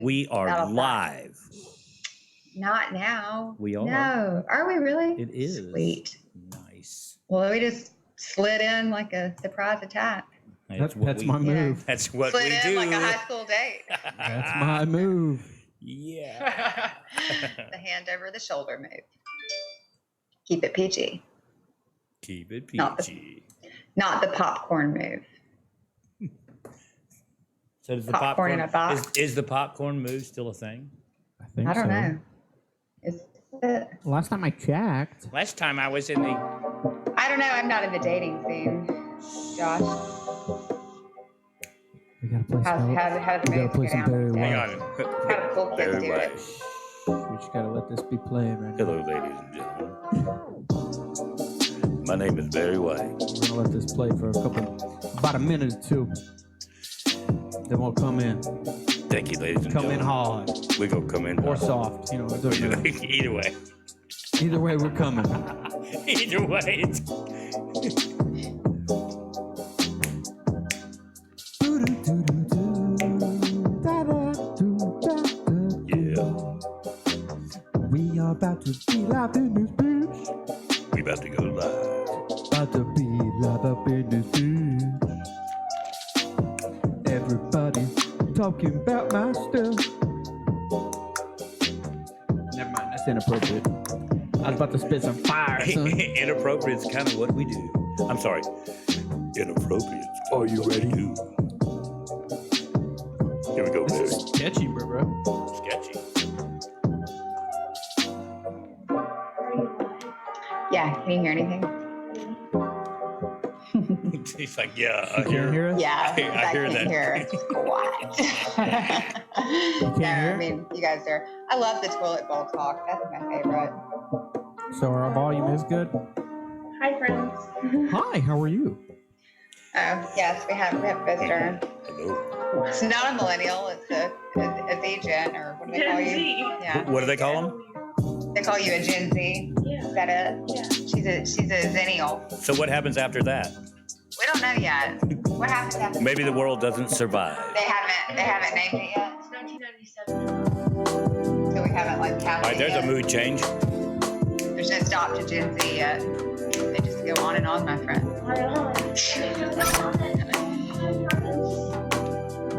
We are live. Not now. We are. No. Are we really? It is. Sweet. Nice. Well, we just slid in like a surprise attack. That's my move. That's what Slid we in do. like a high school date. That's my move. Yeah. The hand over the shoulder move. Keep it PG. Keep it PG. Not the popcorn move. So does the Popcorn in a box. Is the popcorn move still a thing? I think I don't so. know. Is it? Last time I checked. Last time I was in the. I don't know. I'm not in the dating scene. Josh, We gotta play how's some. the We gotta moves play go some down? Barry Hang White. on. How do cool kids Very do well. it? We just gotta let this be playing right now. Hello, ladies and gentlemen. My name is Barry White. We're gonna let this play for about a minute or two. Then we'll come in. Thank you, ladies and Come in gentlemen. hard We're going to come in or hard. soft. You know, it doesn't matter. Either way. Either way, we're coming. Either way. It's... Yeah. We are about to be live in this bitch. We about to go live. About to be live up in this bitch. Everybody talking about my stuff. Never mind, that's inappropriate. I was about to spit some fire, son. Inappropriate is kind of what we do. I'm sorry. Inappropriate. Are you ready? Here we go, This Barry. is sketchy, bro. Sketchy. Yeah. Can you hear anything? He's like, yeah, You can't hear us? Yeah. I I hear can't that. hear. It's quiet. can't hear? I mean, you guys are. I love the toilet bowl talk. That's my favorite. So our volume is good? Hi, friends. Hi, how are you? Oh yes, we have a visitor. Hello. It's not a millennial. It's a Z-Gen, or what do they call Gen you? Z. Yeah, What do they call him? they call you a Gen Z. Yeah. Is that it? Yeah. She's a Zennial. So what happens after that? We don't know yet. What happens after? Maybe the world doesn't survive. They haven't named it yet, It's 1997. so we haven't like All counted right, it there's yet. a mood change. There's no stop to Gen Z yet. They just go on and on, my friend. I don't know.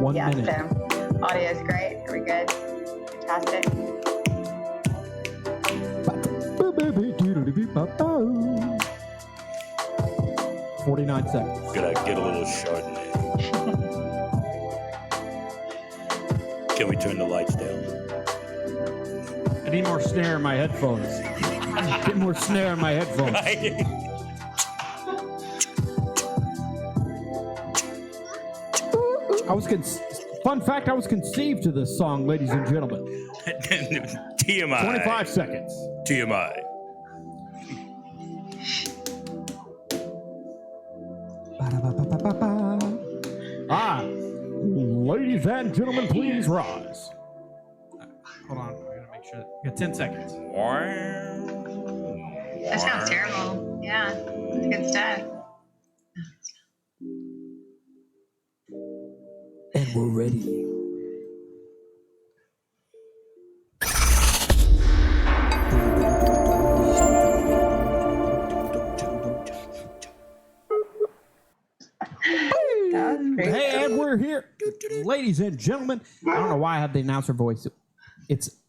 1 Yeah. minute. So audio's great. Are we good? Fantastic. 49 seconds. Gonna get a little Chardonnay. Can we turn the lights down? I need more snare in my headphones. Get more snare in my headphones. Fun fact, I was conceived to this song, ladies and gentlemen. TMI. 25 seconds. TMI. Ladies and gentlemen, please rise. Hold on, I gotta make sure. Got 10 seconds. That sounds terrible. Yeah, it's good stuff. And we're ready. Hey, and we're here, ladies and gentlemen. I don't know why I have the announcer voice.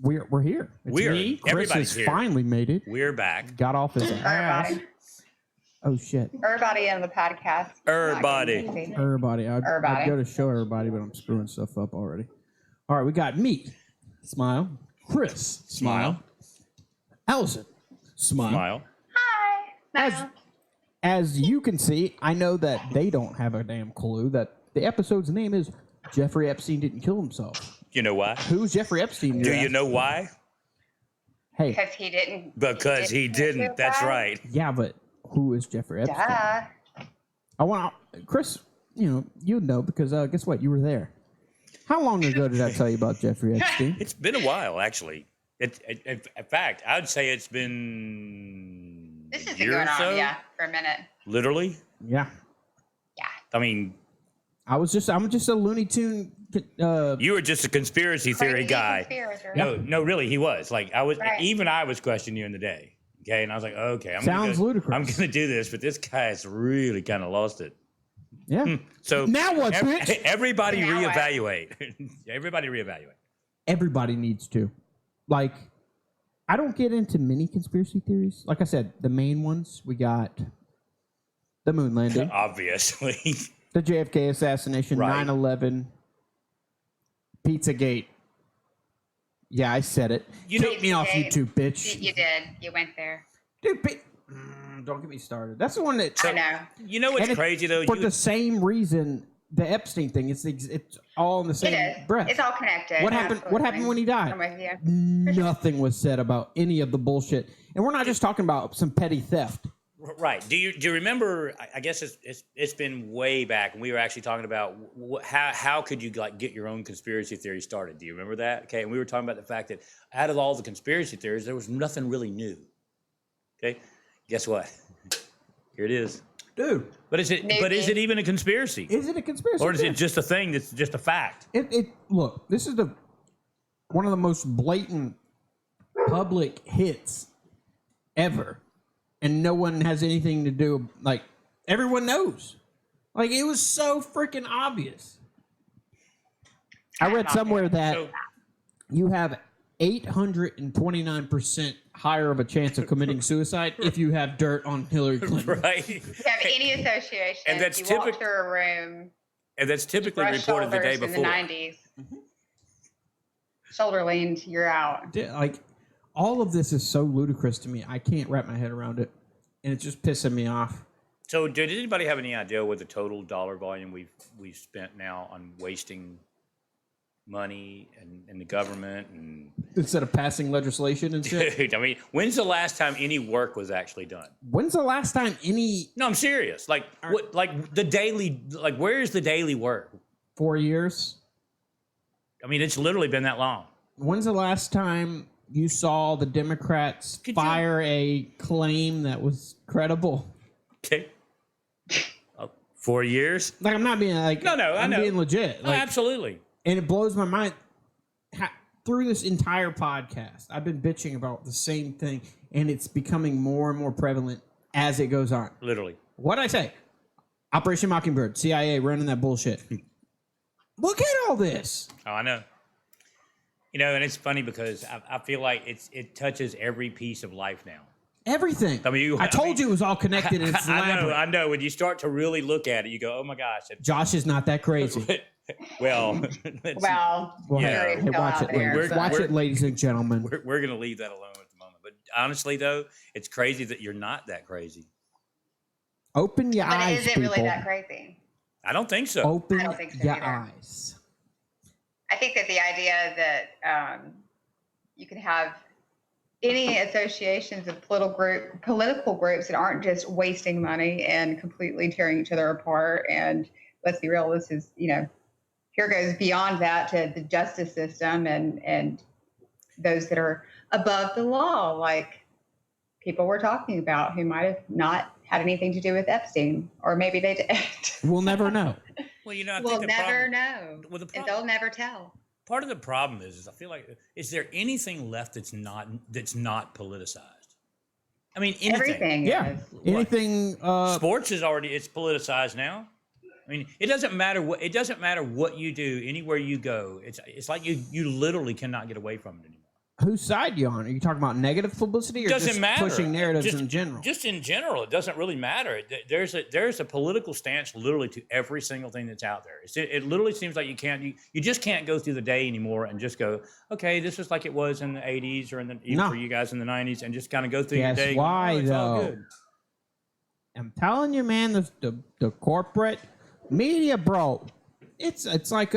We're here. It's We're. me. Chris Everybody's has here. finally made it. We're back. Got off his ass. Everybody. Oh shit. Everybody on the podcast. Everybody. Everybody. I'd go to show everybody, but I'm screwing stuff up already. All right, we got me. Smile. Chris. Smile. Allison. Smile. Smile. Hi. As you can see, I know that they don't have a damn clue that the episode's name is Jeffrey Epstein Didn't Kill Himself. You know why? Who's Jeffrey Epstein? Do you know why? Hey, Because he didn't. Because he didn't. That's right. yeah, but who is Jeffrey Epstein? Duh. I want Chris. You know because guess what? You were there. How long ago did I tell you about Jeffrey Epstein? It's been a while, actually. In fact, I would say it's been This has a been year going or on, so. yeah, for a minute. Literally. Yeah. Yeah. I mean, I'm just a Looney Tune. You were just a conspiracy theory Crazy guy. conspirator. No, really, he was. Like I was, Right. even I was questioning you in the day. Okay, and I was like, okay, Sounds ludicrous. I'm gonna do this, but this guy's really kind of lost it. Yeah. So Now what, bitch? Everybody Now what? reevaluate. Everybody reevaluate. Everybody needs to. Like, I don't get into many conspiracy theories. Like I said, the main ones, we got the moon landing, Obviously. the JFK assassination, Right. 9/11, Pizzagate. Yeah, I said it. Take me off Pizzagate. YouTube, bitch. You did. You went there. Dude, don't get me started. That's the one that... I know. You know what's And crazy though? For the same reason, the Epstein thing, it's all in the It same is. breath. It's all connected. What happened? What happened when he died? I'm with you. Nothing was said about any of the bullshit, and we're not just talking about some petty theft. Right. Do you remember? I guess it's been way back, and we were actually talking about how could you like get your own conspiracy theory started? Do you remember that? Okay, and we were talking about the fact that out of all the conspiracy theories, there was nothing really new. Okay, guess what? Here it is, Dude, But is it? But is it even a conspiracy? is it a conspiracy? Or is it theory? just a thing that's just a fact? Look, this is one of the most blatant public hits ever, and no one has anything to do. Like, everyone knows. Like, it was so freaking obvious. I read somewhere that So, you have 829% higher of a chance of committing suicide if you have dirt on Hillary Clinton. right. If you have any association, And that's you walk typic- through a room, And that's typically brush reported the day shoulders before. in the 90s. Shoulder leaned, you're out. Like, all of this is so ludicrous to me. I can't wrap my head around it, and it's just pissing me off. So, did anybody have any idea what the total dollar volume we've spent now on wasting money and the government and Instead of passing legislation and shit. dude, I mean, when's the last time any work was actually done? When's the last time any No, I'm serious. Like what? Like the daily. Like where's the daily work? 4 years? I mean, it's literally been that long. When's the last time you saw the Democrats Could you- fire a claim that was credible? Okay. 4 years? Like, I'm not being like, No, I I'm know. being legit. Oh, Like, absolutely. and it blows my mind. Through this entire podcast, I've been bitching about the same thing, and it's becoming more and more prevalent as it goes on. Literally. What'd I say? Operation Mockingbird, CIA running that bullshit. Look at all this. Oh, I know. You know, and it's funny because I feel like it touches every piece of life now. Everything. I mean, I told you it was all connected. And it's I know. When you start to really look at it, you go, "Oh my gosh!" Josh is not that crazy. Well, Well, Well, Yeah. hey, watch it, There. ladies. Watch it, ladies and gentlemen. we're going to leave that alone at the moment. But honestly, though, it's crazy that you're not that crazy. Open your but eyes, is it people. really that crazy? I don't think so. Open I don't think so your either. eyes. I think that the idea that you can have any associations of political groups that aren't just wasting money and completely tearing each other apart. And let's be real, this is, here goes beyond that to the justice system and those that are above the law, like people we're talking about who might have not had anything to do with Epstein, or maybe they did. We'll never know. Well, I We'll think the never problem, know. Well, the And problem, they'll never tell. part of the problem is I feel like, is there anything left that's not politicized? I mean, anything. Everything Yeah. is. Anything. Sports is it's politicized now. I mean, it doesn't matter what you do, anywhere you go. It's like you literally cannot get away from it anymore. Whose side you on? Are you talking about negative publicity or Doesn't just matter. pushing narratives Just- in general? Just in general, it doesn't really matter. There's a political stance literally to every single thing that's out there. It literally seems like you just can't go through the day anymore and just go, okay, this is like it was in the 80s or even No. for you guys in the 90s, and just kind of go through Guess your day. why, It's all though? good. I'm telling you, man, the corporate media, bro. It's like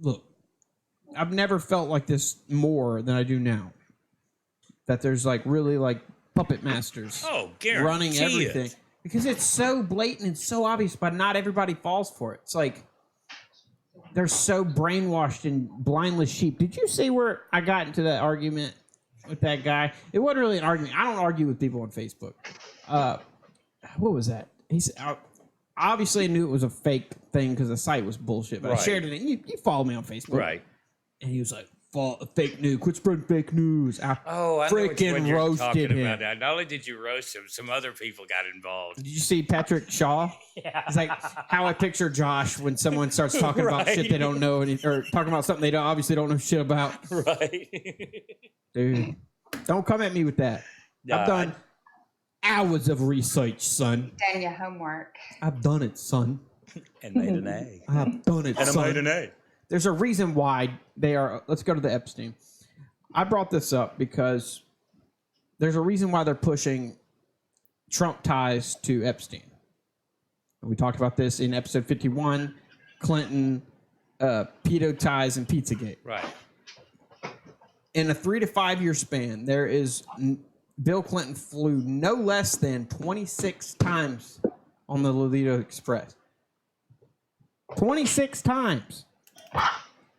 look. I've never felt like this more than I do now. That there's like really like puppet masters Oh, running guarantee everything it. because it's so blatant and so obvious, but not everybody falls for it. It's like they're so brainwashed and blindless sheep. Did you see where I got into that argument with that guy? It wasn't really an argument. I don't argue with people on Facebook. What was that? He said, obviously I knew it was a fake thing because the site was bullshit. But I Right. shared it. And you follow me on Facebook, Right. And he was like, "Fake news. Quit spreading fake news." I Oh, I know which freaking one you're roasted talking him. about now. Not only did you roast him, some other people got involved. Did you see Patrick Shaw? Yeah. It's like how I picture Josh when someone starts talking about Right. shit they don't know, or talking about something they obviously don't know shit about. Right. Dude, don't come at me with that. Nah, I've done hours of research, son. Done your homework. I've done it, son. And made an A. I've done it, And I son. made an A. There's a reason why they are. Let's go to the Epstein. I brought this up because there's a reason why they're pushing Trump ties to Epstein. And we talked about this in episode 51, Clinton, pedo ties and Pizzagate. Right. In a 3 to 5 year span, there is Bill Clinton flew no less than 26 times on the Lolita Express. 26 times.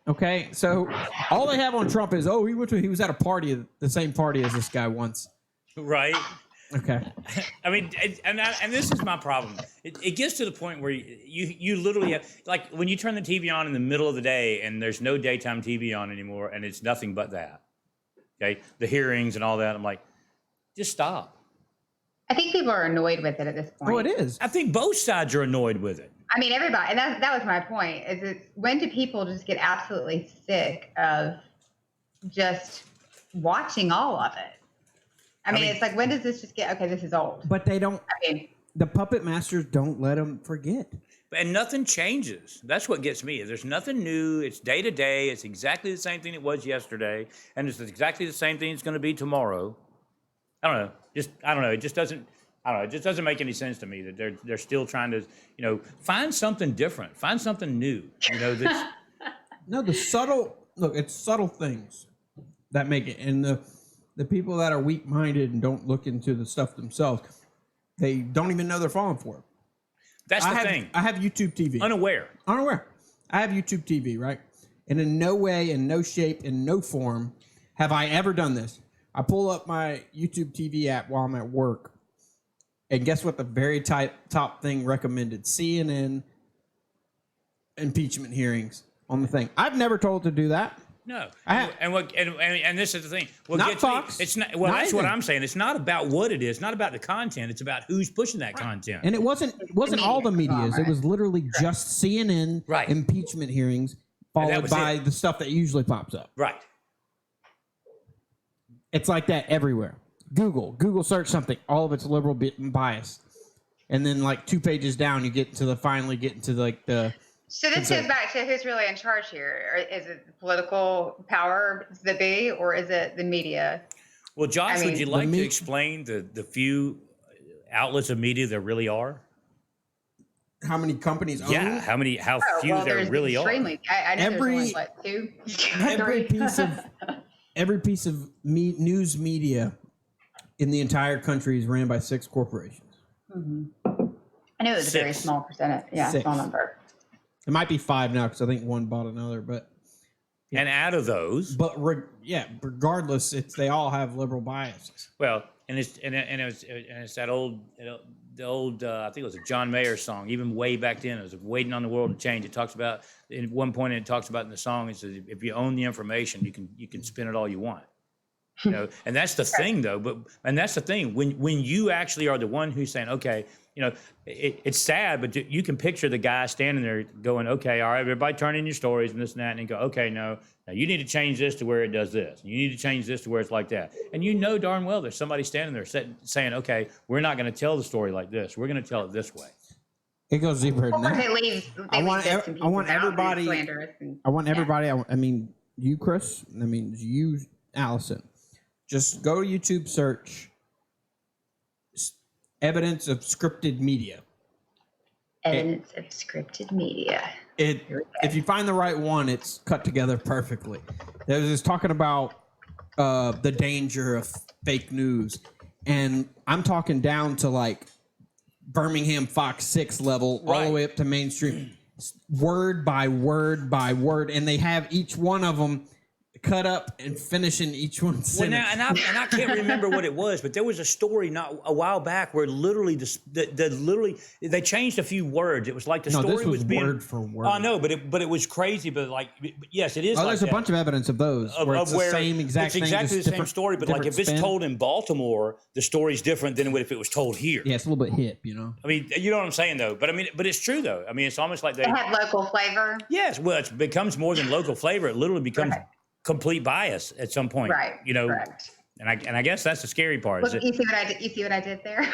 Okay, so all they have on Trump is, he was at a party, the same party as this guy once. Right. Okay. I mean, and this is my problem. It gets to the point where you literally have, like, when you turn the TV on in the middle of the day and there's no daytime TV on anymore and it's nothing but that. Okay, the hearings and all that. I'm like, just stop. I think people are annoyed with it at this point. Oh, it is. I think both sides are annoyed with it. I mean, everybody, and that was my point. When do people just get absolutely sick of just watching all of it? I mean, it's like, when does this just get? Okay, this is old. But they don't. I mean, The puppet masters don't let them forget. And nothing changes. That's what gets me. There's nothing new. It's day to day. It's exactly the same thing it was yesterday, and it's exactly the same thing it's going to be tomorrow. I don't know. I don't know. It just doesn't. I don't know. It just doesn't make any sense to me that they're still trying to, find something different, find something new. That's No, it's subtle things that make it. And the people that are weak-minded and don't look into the stuff themselves, they don't even know they're falling for it. that's the thing. I have YouTube TV. Unaware. I have YouTube TV, right? And in no way, in no shape, in no form have I ever done this. I pull up my YouTube TV app while I'm at work, and guess what? The very top thing recommended: CNN impeachment hearings on the thing. I've never told to do that. No, I and this is the thing. What Not gets Fox. Me, it's not. Well, Not that's what anything. I'm saying. It's not about what it is. Not about the content. It's about who's pushing that content. And it wasn't all the medias. It was literally just CNN Right. impeachment hearings, And that followed was by it. the stuff that usually pops up. Right. It's like that everywhere. Google search something, all of it's liberal bias, and then like 2 pages down, you finally get into like the. so this goes back to who's really in charge here. Is it the political power, the be, or is it the media? Well, Josh, I would you mean, like to explain the few outlets of media there really are? How many companies own Yeah, it? how few there there's really are. extremely. I know Every- there's only, what, two? Every piece of news media in the entire country is ran by 6 corporations. I knew it was a very 6. small percentage. Yeah, 6. small number. It might be 5 now because I think one bought another, but And out of those, regardless, they all have liberal biases. well, it's that old I think it was a John Mayer song, even way back then. It was "Waiting on the World to Change." It talks about at one point, it talks about in the song. It says, "If you own the information, you can spin it all you want." And that's the thing, though. And that's the thing when you actually are the one who's saying, okay, it's sad, but you can picture the guy standing there going, okay, all right, everybody turn in your stories and this and that, and then go, okay, no, now you need to change this to where it does this. You need to change this to where it's like that. And darn well there's somebody standing there saying, okay, we're not going to tell the story like this. We're going to tell it this way. It goes deeper than Or that. they leave. I want everybody. Slanderous and, I want everybody. I mean, you, Chris. I mean, you, Allison. Just go to YouTube, search evidence of scripted media. evidence of scripted media. If you find the right one, it's cut together perfectly. It was talking about the danger of fake news, and I'm talking down to like Birmingham Fox 6 level, all the way up to mainstream, word by word by word, and they have each one of them cut up and finishing each one Well, sentence. now, and I can't remember what it was, but there was a story not a while back where literally literally they changed a few words. It was like the No, story this was being word for word. I know, but it was crazy. But like, yes, it is. Oh, like there's that. a bunch of evidence of those where it's the same exact it's thing. exactly just the same different- story. But like, if different it's spin. told in Baltimore, the story's different than if it was told here. Yeah, it's a little bit hip, you know. I mean, you know what I'm saying, though. But I mean, but it's true, though. I mean, it's almost like It had local flavor. Yes, well, it becomes more than local flavor. It literally becomes Right. complete bias at some point. Right. You know, Correct. and I guess that's the scary part. Look, Is you see what I did? You see what I did there?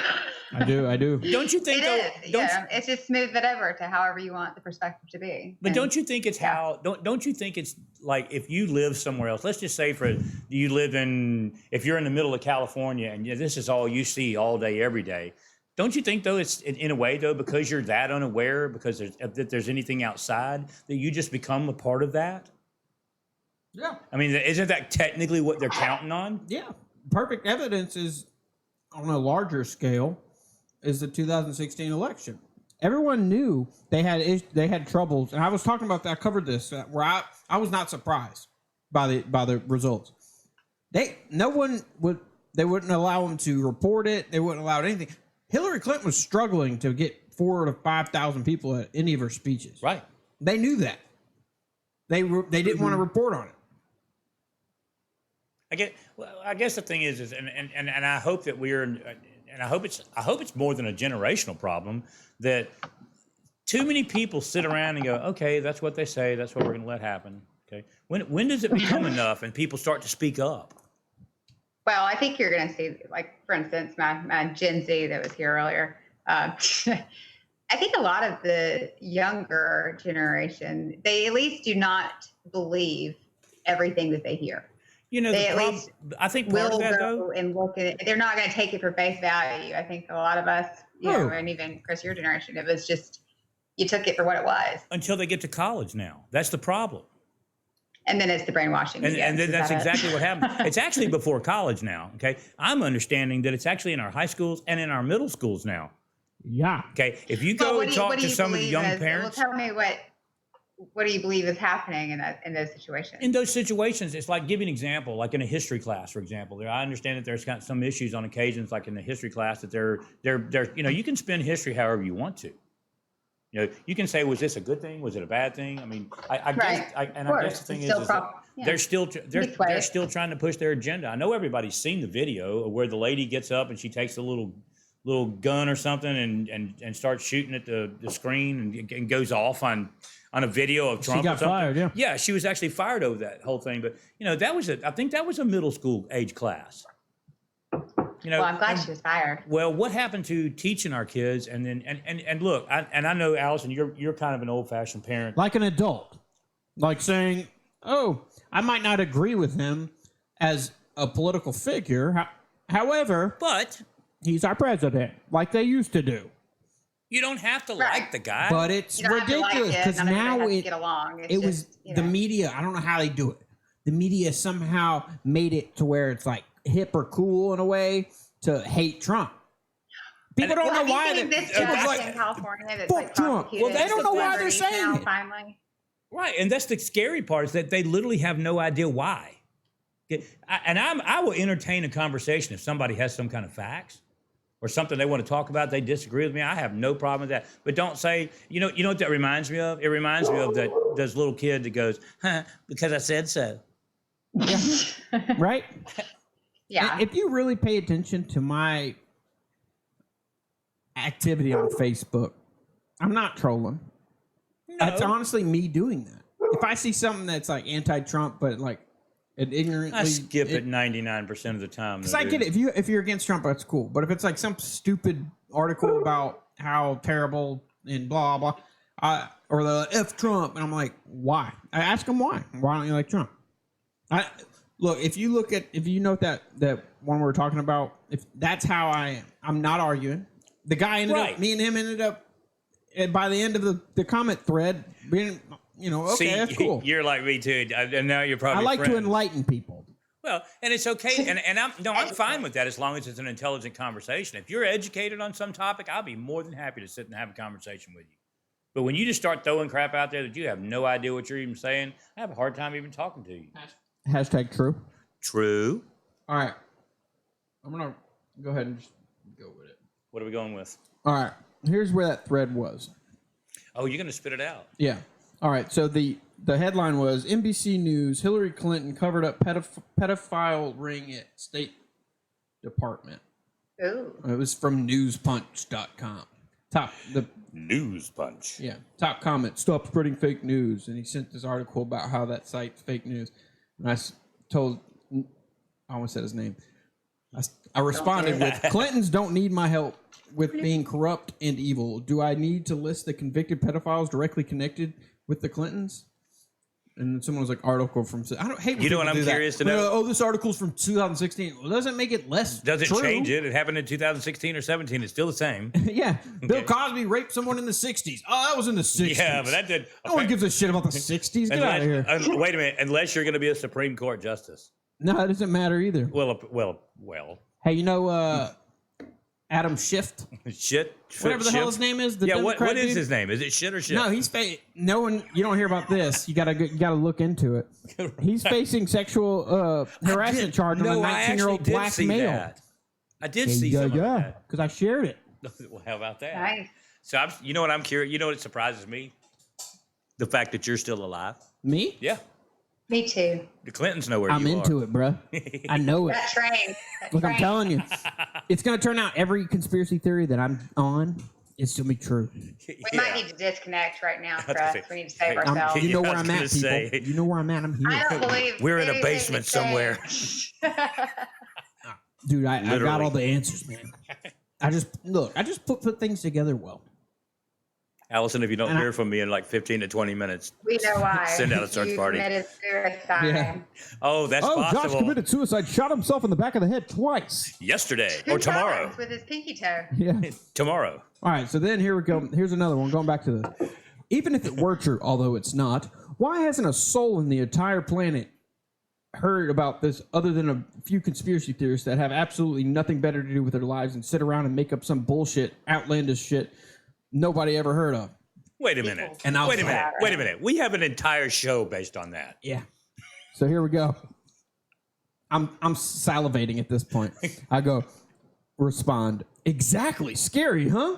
I do. don't you think? It though, is. Don't, Yeah. It's just smooth it over to however you want the perspective to be. But And- don't you think it's Yeah. how? Don't you think it's like if you live somewhere else? Let's just say you live in if you're in the middle of California and this is all you see all day every day. Don't you think though it's in a way though because you're that unaware because that there's anything outside that you just become a part of that? Yeah. I mean, isn't that technically what they're counting on? Yeah. Perfect evidence is on a larger scale is the 2016 election. Everyone knew they had troubles, and I was talking about that. I covered this where I was not surprised by the results. They wouldn't allow them to report it. They wouldn't allow anything. Hillary Clinton was struggling to get 4,000 to 5,000 people at any of her speeches. Right. They knew that. They didn't want to report on it. I guess the thing is and I hope that and I hope it's more than a generational problem that too many people sit around and go, okay, that's what they say, that's what we're going to let happen. Okay, when does it become enough and people start to speak up? Well, I think you're going to see, like, for instance, my Gen Z that was here earlier. I think a lot of the younger generation, they at least do not believe everything that they hear. You know, They at least I think part will of that go though. and look at it. They're not going to take it for face value. I think a lot of us, and even Chris, your generation, it was just, you took it for what it was. Until they get to college now. That's the problem. And then it's the brainwashing. And then Is that's that it? exactly what happened. It's actually before college now. Okay. I'm understanding that it's actually in our high schools and in our middle schools now. Yeah. Okay. If you Well, go what and do you- talk what do to you some of the believe young is- parents. Well, tell me what do you believe is happening in those situations? In those situations, it's like, give you an example, like in a history class, for example. I understand that there's got some issues on occasions, like in the history class, that they're you can spin history however you want to. You can say, was this a good thing? Was it a bad thing? I mean, I guess the thing is that they're still trying to push their agenda. I know everybody's seen the video where the lady gets up and she takes a little gun or something and starts shooting at the screen and goes off on a video of Trump. She got or something. fired, yeah. Yeah, she was actually fired over that whole thing. But I think that was a middle school age class. Well, I'm glad she was fired. Well, what happened to teaching our kids? And then and look, I know, Allison, you're kind of an old fashioned parent. Like an adult. Like saying, oh, I might not agree with him as a political figure. However, But he's our president, like they used to do. you don't have to Right. like the guy. But it's You don't have to like ridiculous it, because not everybody now has to it get along. It's it just, was the media. I don't know how they do it. The media somehow made it to where it's like hip or cool in a way to hate Trump. People don't know why. This It was judge like, in California that's fuck like Trump. prosecuted Well, they don't know why for they're underage saying now, it. Finally. Right, and that's the scary part is that they literally have no idea why. I will entertain a conversation if somebody has some kind of facts or something they want to talk about. They disagree with me. I have no problem with that. But don't say, you know what that reminds me of? It reminds me of this little kid that goes, because I said so. right? Yeah. If you really pay attention to my activity on Facebook, I'm not trolling. No. That's honestly me doing that. If I see something that's like anti-Trump, but like it ignorantly, I skip it 99% of the time. Because I get it. If you're against Trump, that's cool. But if it's like some stupid article about how terrible and blah blah, or the F Trump, and I'm like, why? I ask them why. Why don't you like Trump? If you note that one we were talking about, if that's how I am, I'm not arguing. The guy ended up, me and him ended up, by the end of the comment thread, being, okay, See, that's cool. You're like me too, and now you're probably. I like to friends. enlighten people. Well, and it's okay, and I'm fine with that as long as it's an intelligent conversation. If you're educated on some topic, I'll be more than happy to sit and have a conversation with you. But when you just start throwing crap out there that you have no idea what you're even saying, I have a hard time even talking to you. Hashtag true. True. All right. I'm going to go ahead and just go with it. What are we going with? All right. Here's where that thread was. Oh, you're going to spit it out. Yeah. All right. So the headline was NBC News, Hillary Clinton covered up pedophile ring at State Department. Ooh. It was from newspunch.com. News Punch. Yeah. Top comment, stop spreading fake news. And he sent this article about how that site's fake news. And I almost said his name. I responded with, Clintons don't need my help with being corrupt and evil. Do I need to list the convicted pedophiles directly connected with the Clintons? And then someone was like, article from... I don't hate when You know what people I'm do curious that. to know? Oh, this article's from 2016. Well, doesn't make it less Doesn't true. change it. It happened in 2016 or 17. It's still the same. Yeah. Bill Cosby raped someone in the 60s. Oh, that was in the 60s. Yeah, but that did... No one gives a shit about the 60s. Get out of here. Wait a minute. Unless you're going to be a Supreme Court justice. No, it doesn't matter either. Well. Hey, you know Adam Schiff? Shit. Whatever the hell his name is. The Yeah, Democrat what is dude? his name? Is it shit or shit? No, he's no one. You don't hear about this. You gotta look into it. He's facing sexual harassment charge on a 19-year-old black male. I did see something like that. Because I shared it. Well, how about that? Nice. So you know what I'm curious? You know what surprises me? The fact that you're still alive. Me? Yeah. Me too. The Clintons know where I'm you are. into it, bro. I know it. That train. Look, I'm telling you, it's gonna turn out every conspiracy theory that I'm on is gonna be true. We might need to disconnect right now, was gonna Chris. say, We need to save hey, ourselves. You know Yeah, I where was I'm gonna at, people. say. You know where I'm at. I'm here. I don't believe We're in a anything basement you say. somewhere. Dude, I got Literally. all the answers, man. I just put things together well. Allison, if you don't And hear from me in like 15 to 20 minutes, We know why. Send out a search You party. committed suicide. Yeah. oh, that's possible. Josh committed suicide, shot himself in the back of the head twice. Yesterday Two or tomorrow. times with his pinky toe. Yeah. Tomorrow. All right, so then here we go. Here's another one. Going back to the, even if it were true, although it's not, why hasn't a soul in the entire planet heard about this other than a few conspiracy theorists that have absolutely nothing better to do with their lives and sit around and make up some bullshit, outlandish shit nobody ever heard of? Wait a minute. And I'll Wait a minute. Right. Wait a minute. We have an entire show based on that. Yeah. So here we go. I'm salivating at this point. I go, respond. Exactly. Scary, huh?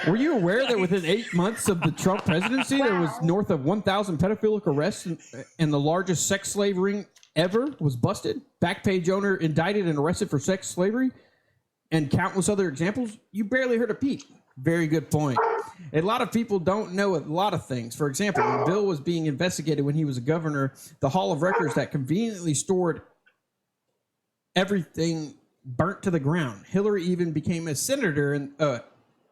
Were you aware that within 8 months of the Trump presidency, there was north of 1,000 pedophilic arrests and the largest sex slave ring ever was busted? Backpage owner indicted and arrested for sex slavery and countless other examples? You barely heard a peep. Very good point. A lot of people don't know a lot of things. For example, when Bill was being investigated when he was a governor, the Hall of Records that conveniently stored everything burnt to the ground. Hillary even became a senator, and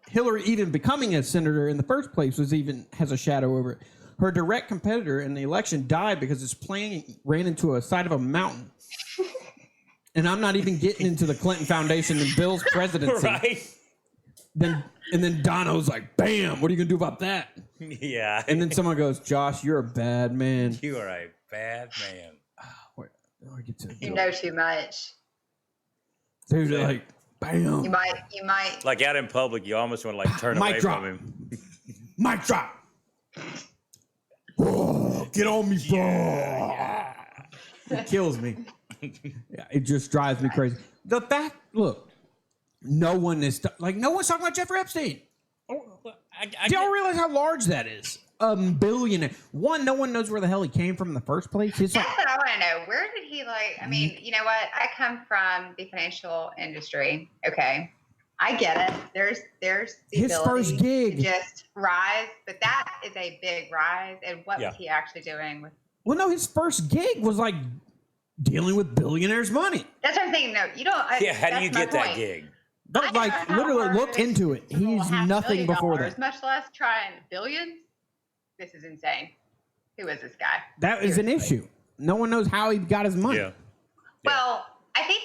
Hillary even becoming a senator in the first place has a shadow over it. Her direct competitor in the election died because his plane ran into a side of a mountain. And I'm not even getting into the Clinton Foundation and Bill's presidency. Right? And then Dono's like, bam, what are you going to do about that? Yeah. And then someone goes, Josh, you're a bad man. You are a bad man. Wait, I get to You know too much. Dude, like, bam. You might. Like out in public, you almost want to like turn Mic away drop. from him. Mic drop. Oh, get on me, bro. It kills me. Yeah, it just drives me crazy. The fact, look, no one's talking about Jeffrey Epstein. Do y'all realize how large that is? A billionaire. No one knows where the hell he came from in the first place. That's what I want to know. Where did he I mean, you know what? I come from the financial industry. Okay. I get it. There's the His ability first gig. to just rise, but that is a big rise. And what Yeah. was he actually doing with? Well, no, his first gig was like dealing with billionaires' money. That's what I'm saying. No, you don't. Yeah, how do that's you my get that point. gig? But I don't like know how literally hard look it is into it. to pull He's $500 nothing million, before that. much less trying billions. This is insane. Who is this guy? That is an Seriously. issue. No one knows how he got his money. Yeah. Well, I think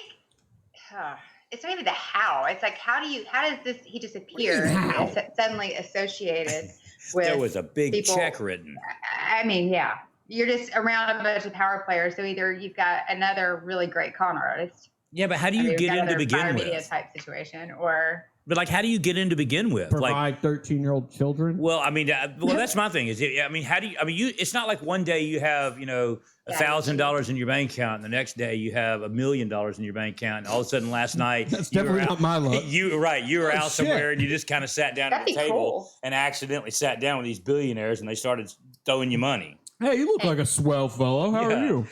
it's maybe the how. It's like how does this he disappear and How? is suddenly associated with There was a big people- check written. I mean, yeah. You're just around a bunch of power players, so either you've got another really great con artist, Yeah, but how do you or you've get got in to another begin fire media with? type situation, or But like, how do you get in to begin with? Like, Provide 13-year-old children. well, I mean, that's my thing. I mean, how do you? I mean, it's not like one day you have $1,000 in your bank account, and the next day you have $1 million in your bank account, and all of a sudden last night That's definitely not my luck. You were out shit. somewhere and you just kind of sat down at That'd the be table cool. and accidentally sat down with these billionaires, and they started throwing you money. Hey, you look like a swell fellow. How Yeah. are you?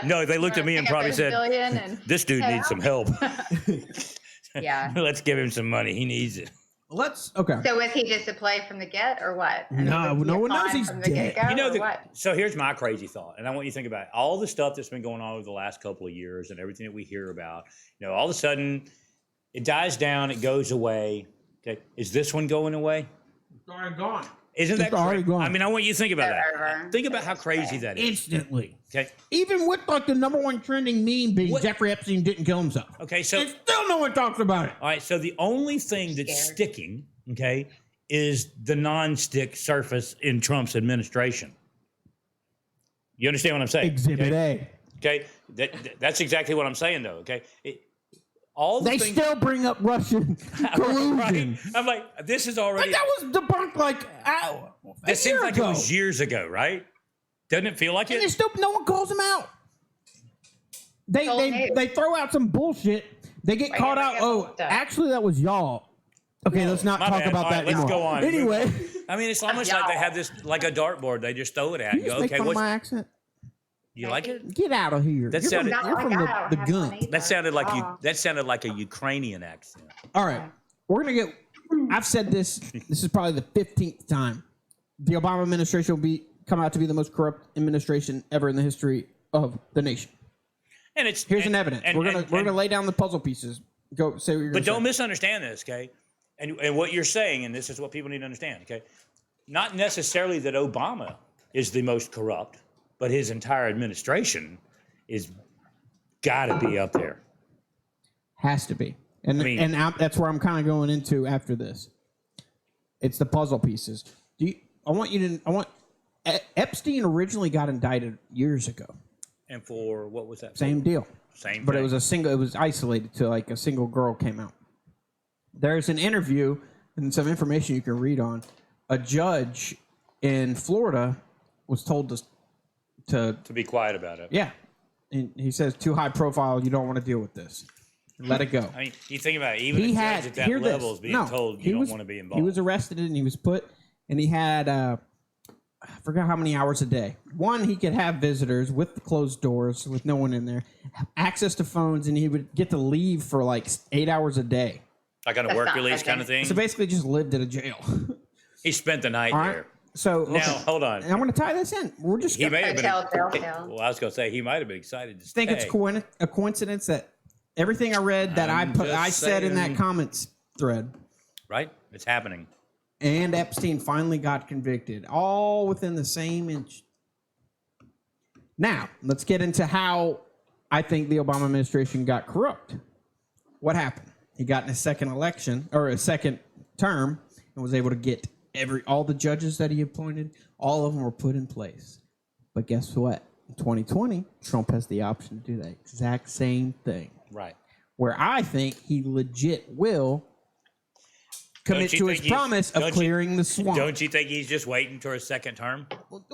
No, they looked at me and probably said, "This dude needs some help. Yeah. Let's give him some money. He needs it." Okay. So was he just a play from the get, or what? I mean, No, was he no a one knows con he's from the dead. get-go, or what? So here's my crazy thought, and I want you to think about it. All the stuff that's been going on over the last couple of years and everything that we hear about. All of a sudden, it dies down, it goes away. Okay, is this one going away? It's already gone. Isn't that already gone. I mean, I want you to think about Forever. that. Think about how crazy that is. Instantly. Okay. Even with like the number one trending meme being What- Jeffrey Epstein didn't kill himself. Okay. So And still no one talks about it. all right. So the only thing that's Scared. sticking, okay, is the non-stick surface in Trump's administration. You understand what I'm saying? Exhibit okay? A. Okay, that's exactly what I'm saying, though. Okay, all the They things, still bring up Russian collusion. right? I'm like, this is already. Like that was debunked like a It seems year like ago. it was years ago, right? Doesn't it feel like And it? there's still no one calls him out. Old They news. they throw out some bullshit. They get Why caught you out. bring up Oh, old stuff? actually, that was y'all. Okay, let's not My talk bad. about All that right, let's anymore. go on. Anyway, I mean, it's almost like they have this like a dartboard. They just throw it at you you. just Go, make okay, fun of what's my accent. you like it? Get out of here. That You're sounded- from, you're from the gun. That sounded like you. That sounded like a Ukrainian accent. All right, we're gonna get. I've said this. This is probably the 15th time. The Obama administration will come out to be the most corrupt administration ever in the history of the nation. And it's Here's and, an evidence. and- we're and- gonna lay down the puzzle pieces. Go say what you're gonna But don't say. misunderstand this, okay? And what you're saying, and this is what people need to understand, okay? Not necessarily that Obama is the most corrupt, but his entire administration is got to be up there. Has to be, and I mean- that's where I'm kind of going into after this. It's the puzzle pieces. I want Epstein originally got indicted years ago. And for what was that? Same deal. Same. But thing. it was isolated to like a single girl came out. There's an interview and some information you can read on. A judge in Florida was told to to be quiet about it. yeah. And he says, too high profile, you don't want to deal with this. Let it go. I mean, you think about it, even He a had judge at that hear level this. is being No, told he you was- don't want to be involved. He was arrested and he was put, and he had I forgot how many hours a day. One, he could have visitors with the closed doors, with no one in there, access to phones, and he would get to leave for like 8 hours a day. like on a That's work not release okay. kind of thing. So basically, just lived at a jail. He spent the night All right. there. So Now, okay. hold on. And I'm going to tie this in. We're just. He may have been. Hotel. Well, I was going to say he might have been excited to think it's stay. a coincidence that everything I read that I'm just I said in that saying. comments thread. Right? It's happening. And Epstein finally got convicted, all within the same inch. Now, let's get into how I think the Obama administration got corrupt. What happened? He got in a second election, or a second term, and was able to get all the judges that he appointed, all of them were put in place. But guess what? In 2020, Trump has the option to do the exact same thing. Right. Where I think he legit will commit you to think his he's- promise of don't you- clearing the swamp. Don't you think he's just waiting for a second term? Well,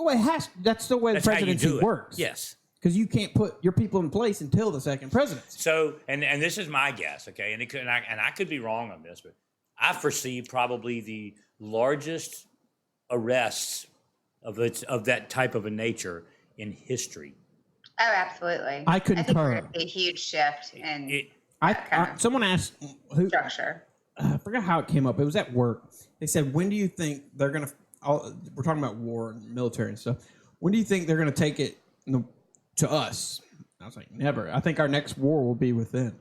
that's the way That's the how you presidency do it. works. Yes. Because you can't put your people in place until the second presidency. So, and this is my guess, okay, and I could be wrong on this, but I foresee probably the largest arrests of that type of a nature in history. Oh, absolutely. I I think concur. we're going to see a huge shift in Someone asked who structure. I forgot how it came up. It was at work. They said, "When do you think they're gonna?" We're talking about war and military and stuff. When do you think they're gonna take it to us? I was like, never. I think our next war will be within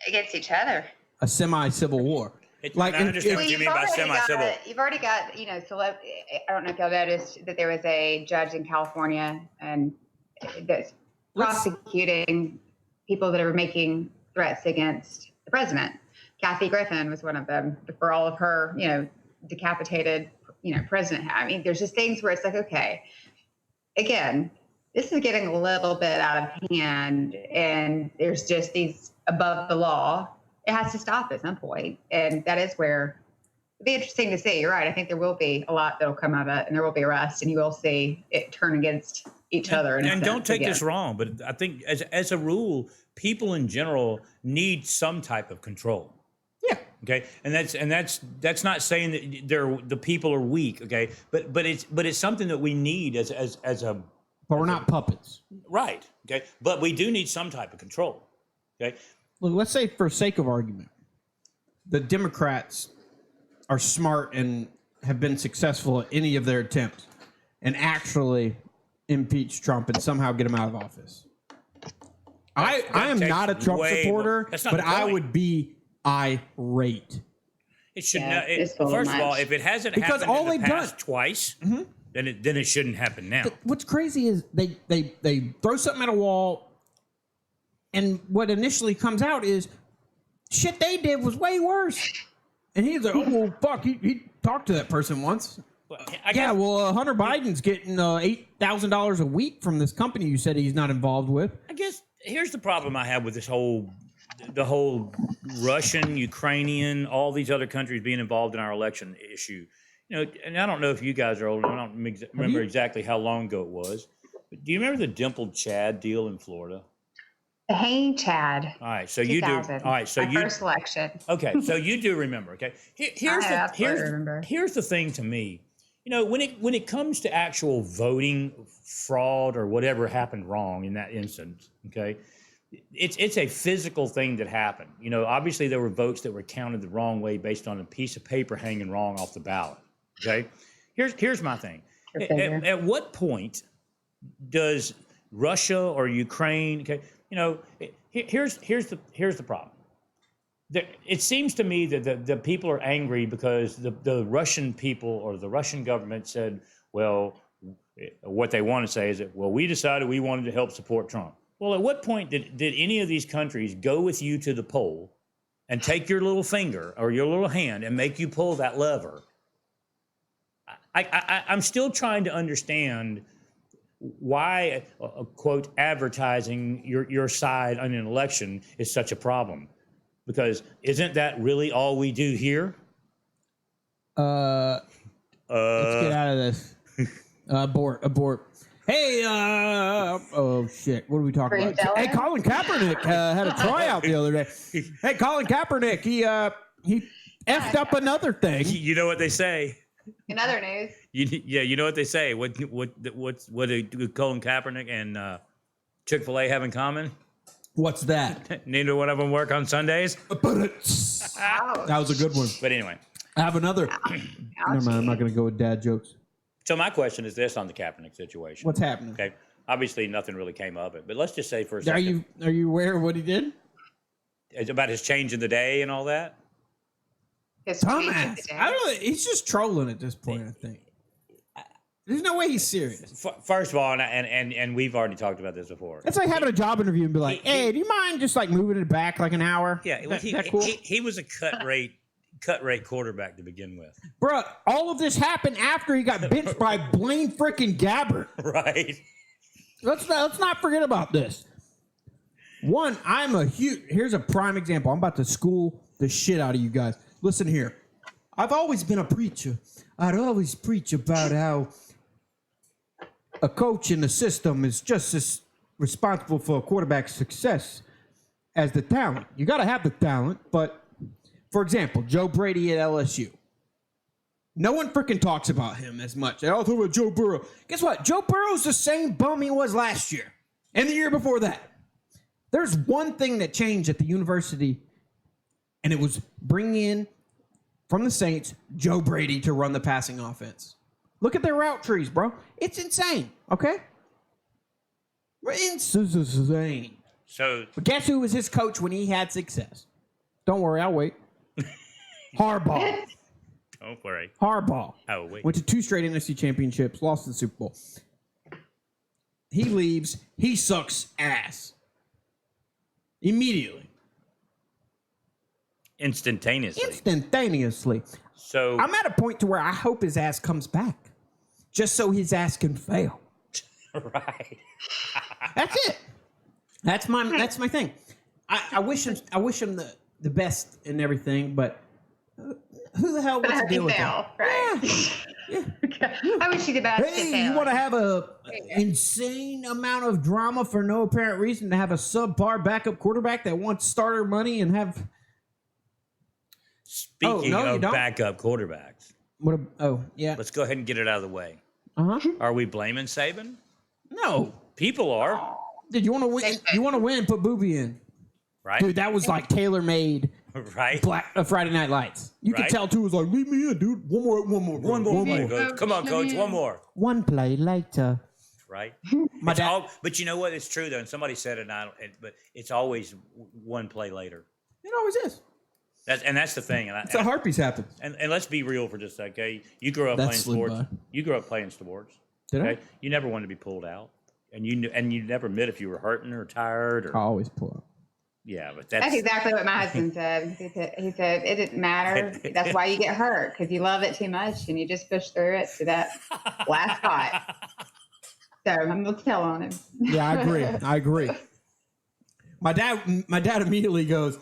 Against each other. a semi-civil war. I understand what you mean by semi-civil. You've already got, I don't know if y'all noticed that there was a judge in California and that's prosecuting people that are making threats against the president. Kathy Griffin was one of them for all of her, decapitated, president. I mean, there's just things where it's like, okay, again, this is getting a little bit out of hand, and there's just these above the law it has to stop at some point. And that is where it'll be interesting to see. You're right. I think there will be a lot that'll come out of it, and there will be arrests, and you will see it turn against each other. And don't take this wrong, but I think as a rule, people in general need some type of control. Yeah. Okay, and that's not saying that the people are weak. Okay, but it's something that we need as a. But we're not puppets. Right. Okay, but we do need some type of control. Okay. Look, let's say for sake of argument, the Democrats are smart and have been successful at any of their attempts and actually impeach Trump and somehow get him out of office. I am not a Trump supporter, but I would be irate. It should Yeah, not. First of all, if it hasn't Because happened all in the they've past done- twice, then it shouldn't happen now. What's crazy is they throw something at a wall, and what initially comes out is shit they did was way worse. And he's like, oh, well, fuck, he talked to that person once. Hunter Biden's getting $8,000 a week from this company you said he's not involved with. I guess here's the problem I have with the whole Russian, Ukrainian, all these other countries being involved in our election issue. You know, and I don't know if you guys are old. I don't remember exactly how long ago it was. But do you remember the dimpled Chad deal in Florida? The hanging Chad. All right, so you do. All right, so my first election. Okay, so you do remember. Okay, here's the thing to me. You know, when it comes to actual voting fraud or whatever happened wrong in that instance, okay, it's a physical thing that happened. You know, obviously there were votes that were counted the wrong way based on a piece of paper hanging wrong off the ballot. Okay, here's my thing. At what point does Russia or Ukraine? Okay, you know, here's the problem. It seems to me that the people are angry because the Russian people or the Russian government said, well, what they want to say is that, well, we decided we wanted to help support Trump. Well, at what point did any of these countries go with you to the poll and take your little finger or your little hand and make you pull that lever? I'm still trying to understand why, quote, advertising your side on an election is such a problem. Because isn't that really all we do here? Let's get out of this. Abort. Hey, oh shit, what are we talking Green about? jello? Hey, Colin Kaepernick had a tryout the other day. Hey, Colin Kaepernick, he effed up another thing. You know what they say. In other news, You know what they say. What do Colin Kaepernick and Chick-fil-A have in common? What's that? Neither one of them work on Sundays. That was a good one. But anyway. I have another. Never mind, I'm not going to go with dad jokes. So my question is this on the Kaepernick situation. What's happening? Okay. Obviously, nothing really came of it. But let's just say for a second. Are you aware of what he did? It's about his change in the day and all that? Dumbass. I don't know. He's just trolling at this point, I think. There's no way he's serious. First of all, and we've already talked about this before. It's like having a job interview and be like, hey, do you mind just like moving it back like an hour? Yeah, that cool? he was a cut rate quarterback to begin with. Bruh, all of this happened after he got benched by Blaine frickin' Gabbert. Right. Let's not forget about this. One, here's a prime example. I'm about to school the shit out of you guys. Listen here. I've always been a preacher. I'd always preach about how a coach in the system is just as responsible for a quarterback's success as the talent. You got to have the talent, but for example, Joe Brady at LSU. No one freaking talks about him as much. They all talk about Joe Burrow. Guess what? Joe Burrow's the same bum he was last year and the year before that. There's one thing that changed at the university, and it was bringing in from the Saints Joe Brady to run the passing offense. Look at their route trees, bro. It's insane, okay? It's insane. So, but guess who was his coach when he had success? Don't worry, I'll wait. Harbaugh. Don't worry. Harbaugh. Oh, wait. Went to 2 straight NFC championships, lost the Super Bowl. He leaves. He sucks ass. Immediately. Instantaneously. So I'm at a point to where I hope his ass comes back. Just so his ass can fail. Right. That's it. That's my thing. I wish him the best and everything, but who the hell But wants I to hope deal you with fail, that? right? Yeah. Okay. I wish you the best. Hey, you want to have a insane amount of drama for no apparent reason to have a subpar backup quarterback that wants starter money and have Speaking no, you of don't? backup quarterbacks, what? Yeah. let's go ahead and get it out of the way. Uh-huh. Are we blaming Saban? No. People are, Did you want to win? You want to win? Put Booby in, right? dude. That was like tailor made. Right? Friday Night Lights. You could Right? tell too. Was like, leave me in, dude. One more play, coach. Come on, coach. One more. One play later. Right? My It's dad. all, but you know what? It's true though, and somebody said it. And but it's always one play later. It always is. That's the thing. And, It's how harpies happen. and let's be real for just a second. Okay? You grew up That's playing slid sports. by. You grew up playing sports. Did Okay? You never wanted to be pulled out, and you never admit if you were hurting or tired or I always pull up. yeah. But That's exactly what my husband said. He said it didn't matter. That's why you get hurt, because you love it too much and you just push through it to that last spot. So I'm gonna tell on him. Yeah, I agree. My dad immediately goes,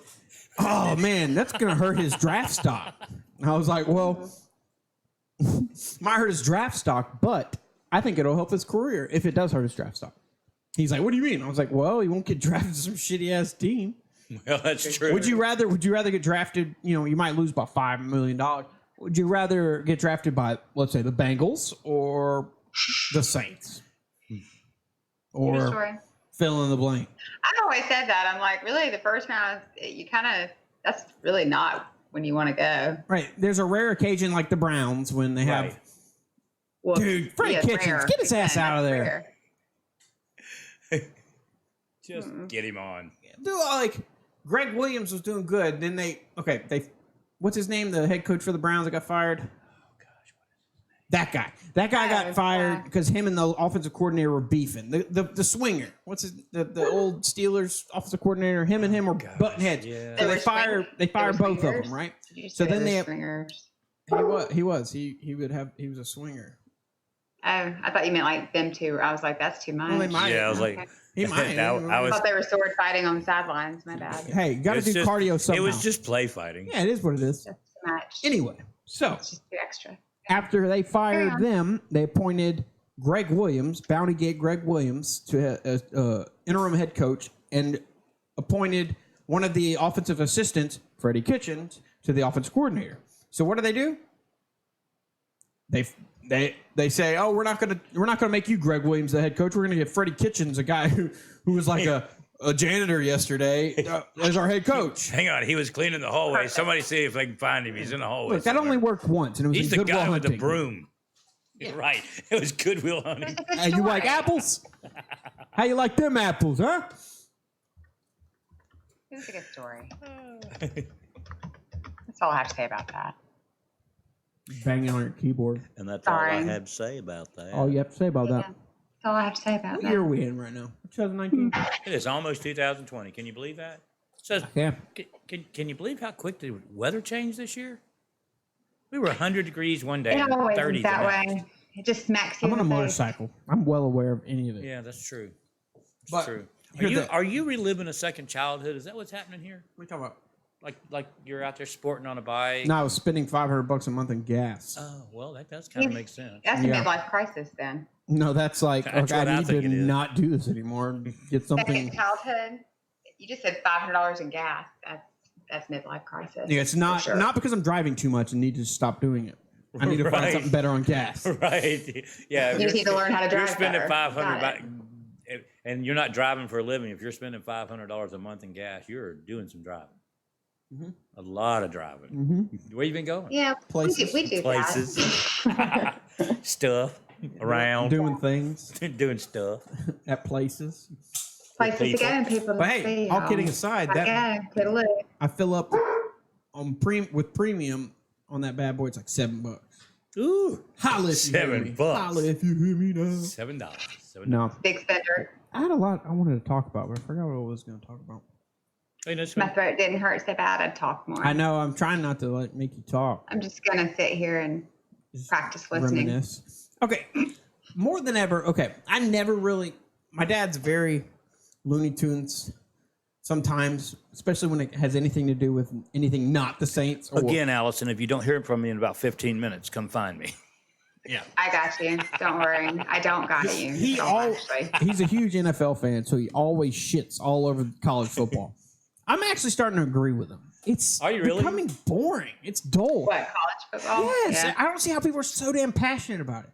"Oh man, that's gonna hurt his draft stock." And I was like, "Well, might hurt his draft stock, but I think it'll help his career if it does hurt his draft stock." He's like, "What do you mean?" I was like, "Well, he won't get drafted to some shitty ass team." well, that's true. Would you rather get drafted? You know, you might lose by $5 million. Would you rather get drafted by, let's say, the Bengals or the Saints, or Sure. fill in the blank? I've always said that. I'm like, really, the first round, you kind of, that's really not when you want to go. Right. There's a rare occasion like the Browns when they have, Right. Well, dude, Freddie it's Kitchens, rare. get his ass Again, out of that's there. rare. Just get him on. Dude, like Greg Williams was doing good. Then they what's his name? The head coach for the Browns that got fired. That guy got Oh, fired yeah. because him and the offensive coordinator were beefing. The swinger, what's his the old Steelers offensive coordinator? Him and him were butting heads. yeah. So They they were fired swingers? both of swingers? them, right? Did you So say then they're they have- swingers? He was he was a swinger. Oh, I thought you meant like them two. I was like, that's too much. Well, they might. Yeah, I was Okay. like, He might. I I was. thought they were sword fighting on the sidelines. My bad. Hey, got to it's do just- cardio somehow. It was just play fighting. yeah, it is what it is. That's too much. Anyway, so It's just too extra. after they fired Carry on. them, they appointed Greg Williams, bounty gate Greg Williams, to interim head coach, and appointed one of the offensive assistants, Freddie Kitchens, to the offensive coordinator. So what do? They say, oh, we're not gonna make you Greg Williams the head coach. We're gonna get Freddie Kitchens, a guy who was like a janitor yesterday, as our head coach. Hang on, he was cleaning the hallway. Somebody see if they can find him. He's in the hallway. Look, that only somewhere. worked once, and it was He's in the Goodwill guy with the Hunting. broom. Right. It was Goodwill Hunting. It's a good Hey, you like story. apples? How you like them apples, huh? It was a good story. That's all I have to say about that. Banging on your keyboard. And that's all I all I Sorry. had to say about that. All you have to say about Yeah. that. That's all I have to say about What that. year are we in right now? 2019? It is almost 2020. Can you believe that? So, Yeah. can you believe how quick the weather changed this year? We were 100 degrees one day, It and always 30 is the that next. way. It just smacks you. I'm on a in the face. motorcycle. I'm well aware of any of it. Yeah, that's true. It's But true. here Are you reliving a second childhood? Is that what's happening here? What are you talking about? Like you're out there sporting on a bike? No, I was spending $500 a month in gas. Oh, well, that does kind of make sense. That's Yeah. a midlife crisis then. No, that's like, That's okay, what I I need think to it is. not do this anymore. Get Second something. childhood. You just said $500 in gas. That's midlife crisis. Yeah, it's for not sure. not because I'm driving too much and need to stop doing it. I need to find Right. something better on gas. Right. Yeah. if You you're need to learn how to if You're drive spending better. 500 Got it. and you're not driving for a living. If you're spending $500 a month in gas, you're doing some driving. Mhm. A lot of driving. Mm-hmm. Where you been going? Yeah, Places. we do Places. that. Stuff around. Doing things Doing stuff. at places. Places to people. go and people to But hey, see. all kidding aside, that Okay, get a look. I fill up on with premium on that bad boy. It's like $7. Ooh. Holla if you hear me. $7. Holla if you hear me now. $7. $7. No, Big spender. I had a lot I wanted to talk about, but I forgot what I was going to talk about. Hey, that's My throat didn't hurt so bad. I'd talk more. I know I'm trying not to like make you talk. I'm just gonna sit here and Just practice listening. reminisce. Okay, more than ever. Okay, I never really. My dad's very Looney Tunes sometimes, especially when it has anything to do with anything not the Saints. Or, Again, Allison, if you don't hear from me in about 15 minutes, come find me. yeah. I got you. Don't worry. I don't got you. He's a huge NFL fan, so he always shits all over college football. I'm actually starting to agree with him. It's Are you really? becoming boring. It's dull. What, college football? Yes, Yeah. I don't see how people are so damn passionate about it.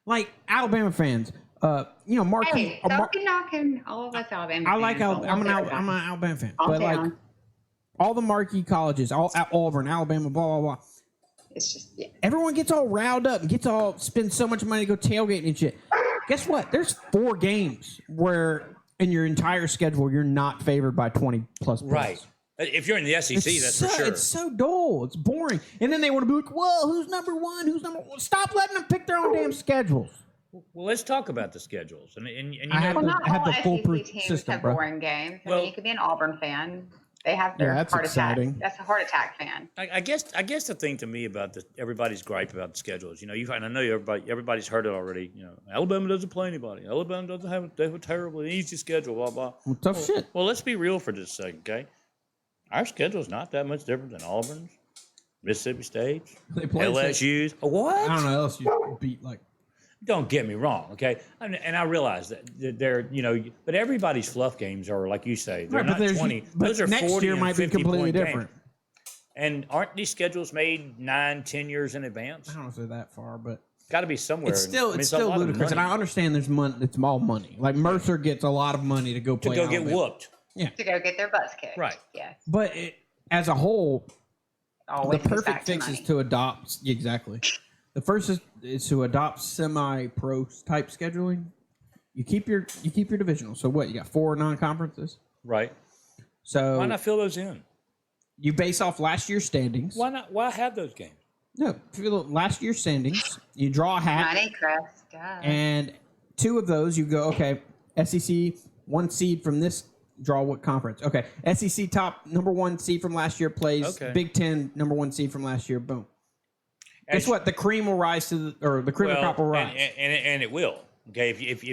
Like Alabama fans, marquee. Hey, don't be knocking all of us Alabama I like fans. I'm an Alabama fan, Calm but like down. all the marquee colleges, all Auburn, Alabama, blah blah blah. It's just, yeah. Everyone gets all riled up and spend so much money to go tailgating and shit. Guess what? There's 4 games where in your entire schedule you're not favored by 20 plus points. Right. If you're in the SEC, that's for sure. It's so dull. It's boring. And then they want to be like, "Whoa, who's number 1? Who's number 1?" Stop letting them pick their own damn schedules. Well, let's talk about the schedules. And you I know, have Well, the- not I have all the SEC foolproof teams system, have bro. boring games. I Well- mean, you could be an Auburn fan. They have their that's heart exciting. attack. That's a heart attack fan. I guess the thing to me about everybody's gripe about the schedules, and I know everybody's heard it already. Alabama doesn't play anybody. Alabama doesn't they have a terrible easy schedule. Blah blah. Well, tough shit. Well, let's be real for just a second, okay? Our schedule's not that much different than Auburn's, Mississippi State's, They play LSU's. What? I don't know. LSU beat like. Don't get me wrong, okay? And I realize that they're, but everybody's fluff games are like you say, they're Right, but not there's- 20. but Those are next 40 year and might be 50 completely point different. games. And aren't these schedules made 9-10 years in advance? I don't know if they're that far, but Got to be somewhere. it's still I mean, it's a still lot of ludicrous. And money I understand there's money. It's all money. Like Mercer gets a lot of money to go to play. go get Alabama. whooped. To go get their butts kicked. Right. Yes. But as a whole, Always the comes back perfect fix is money. to adopt exactly. The first is to adopt semi-pro type scheduling. You keep your divisional. So what? You got 4 non-conferences. Right. So Why not fill those in? you base off last year's standings. Why not? Why have those games? No, last year's standings. You draw a hat, Money, Chris. Duh. and 2 of those you go okay. SEC 1 seed from this. Draw what conference? Okay, SEC top number 1 seed from last year plays Okay. Big Ten number 1 seed from last year. Boom. Guess As- what? The cream will rise the cream of the crop will rise. and it will. Okay, if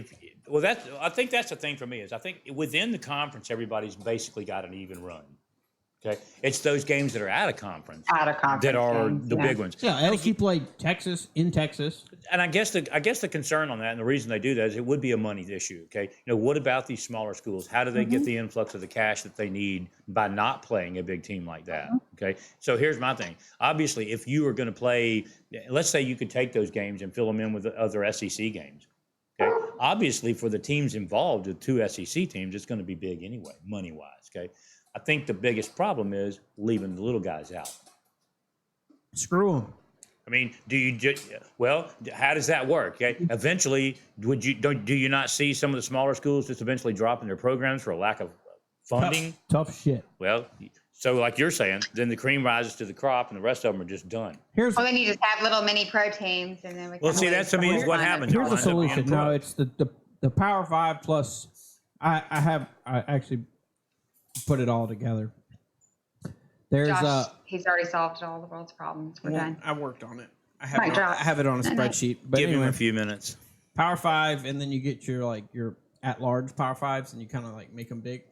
I think that's the thing for me is I think within the conference everybody's basically got an even run. Okay, it's those games that are out of conference Out of conference that are games, the yeah. big ones. Yeah, LSU played Texas in Texas. And I guess the concern on that and the reason they do that is it would be a money issue. Okay, what about these smaller schools? How do they get the influx of the cash that they need by not playing a big team like that? Okay, so here's my thing. Obviously, if you are going to play, let's say you could take those games and fill them in with the other SEC games. Okay, obviously for the teams involved, the 2 SEC teams, it's going to be big anyway, money wise. Okay, I think the biggest problem is leaving the little guys out. Screw them. I mean, do you just how does that work? Okay, eventually, do you not see some of the smaller schools just eventually dropping their programs for a lack of funding? Tough shit. Well, so like you're saying, then the cream rises to the crop, and the rest of them are just done. Here's Well, then you just have little mini pro teams, and then we. Well, kinda see, wait that's to for me the is what fun of happens. it. here's the Wind up being solution. pro. No, it's the Power 5 plus. I actually put it all together. There's Josh, he's already solved all the world's problems. We're done. I worked on it. I Mic drop. have it on a No, no. spreadsheet. But Give anyway, him a few minutes. Power 5, and then you get your at-large Power 5s, and you kind of like make them big,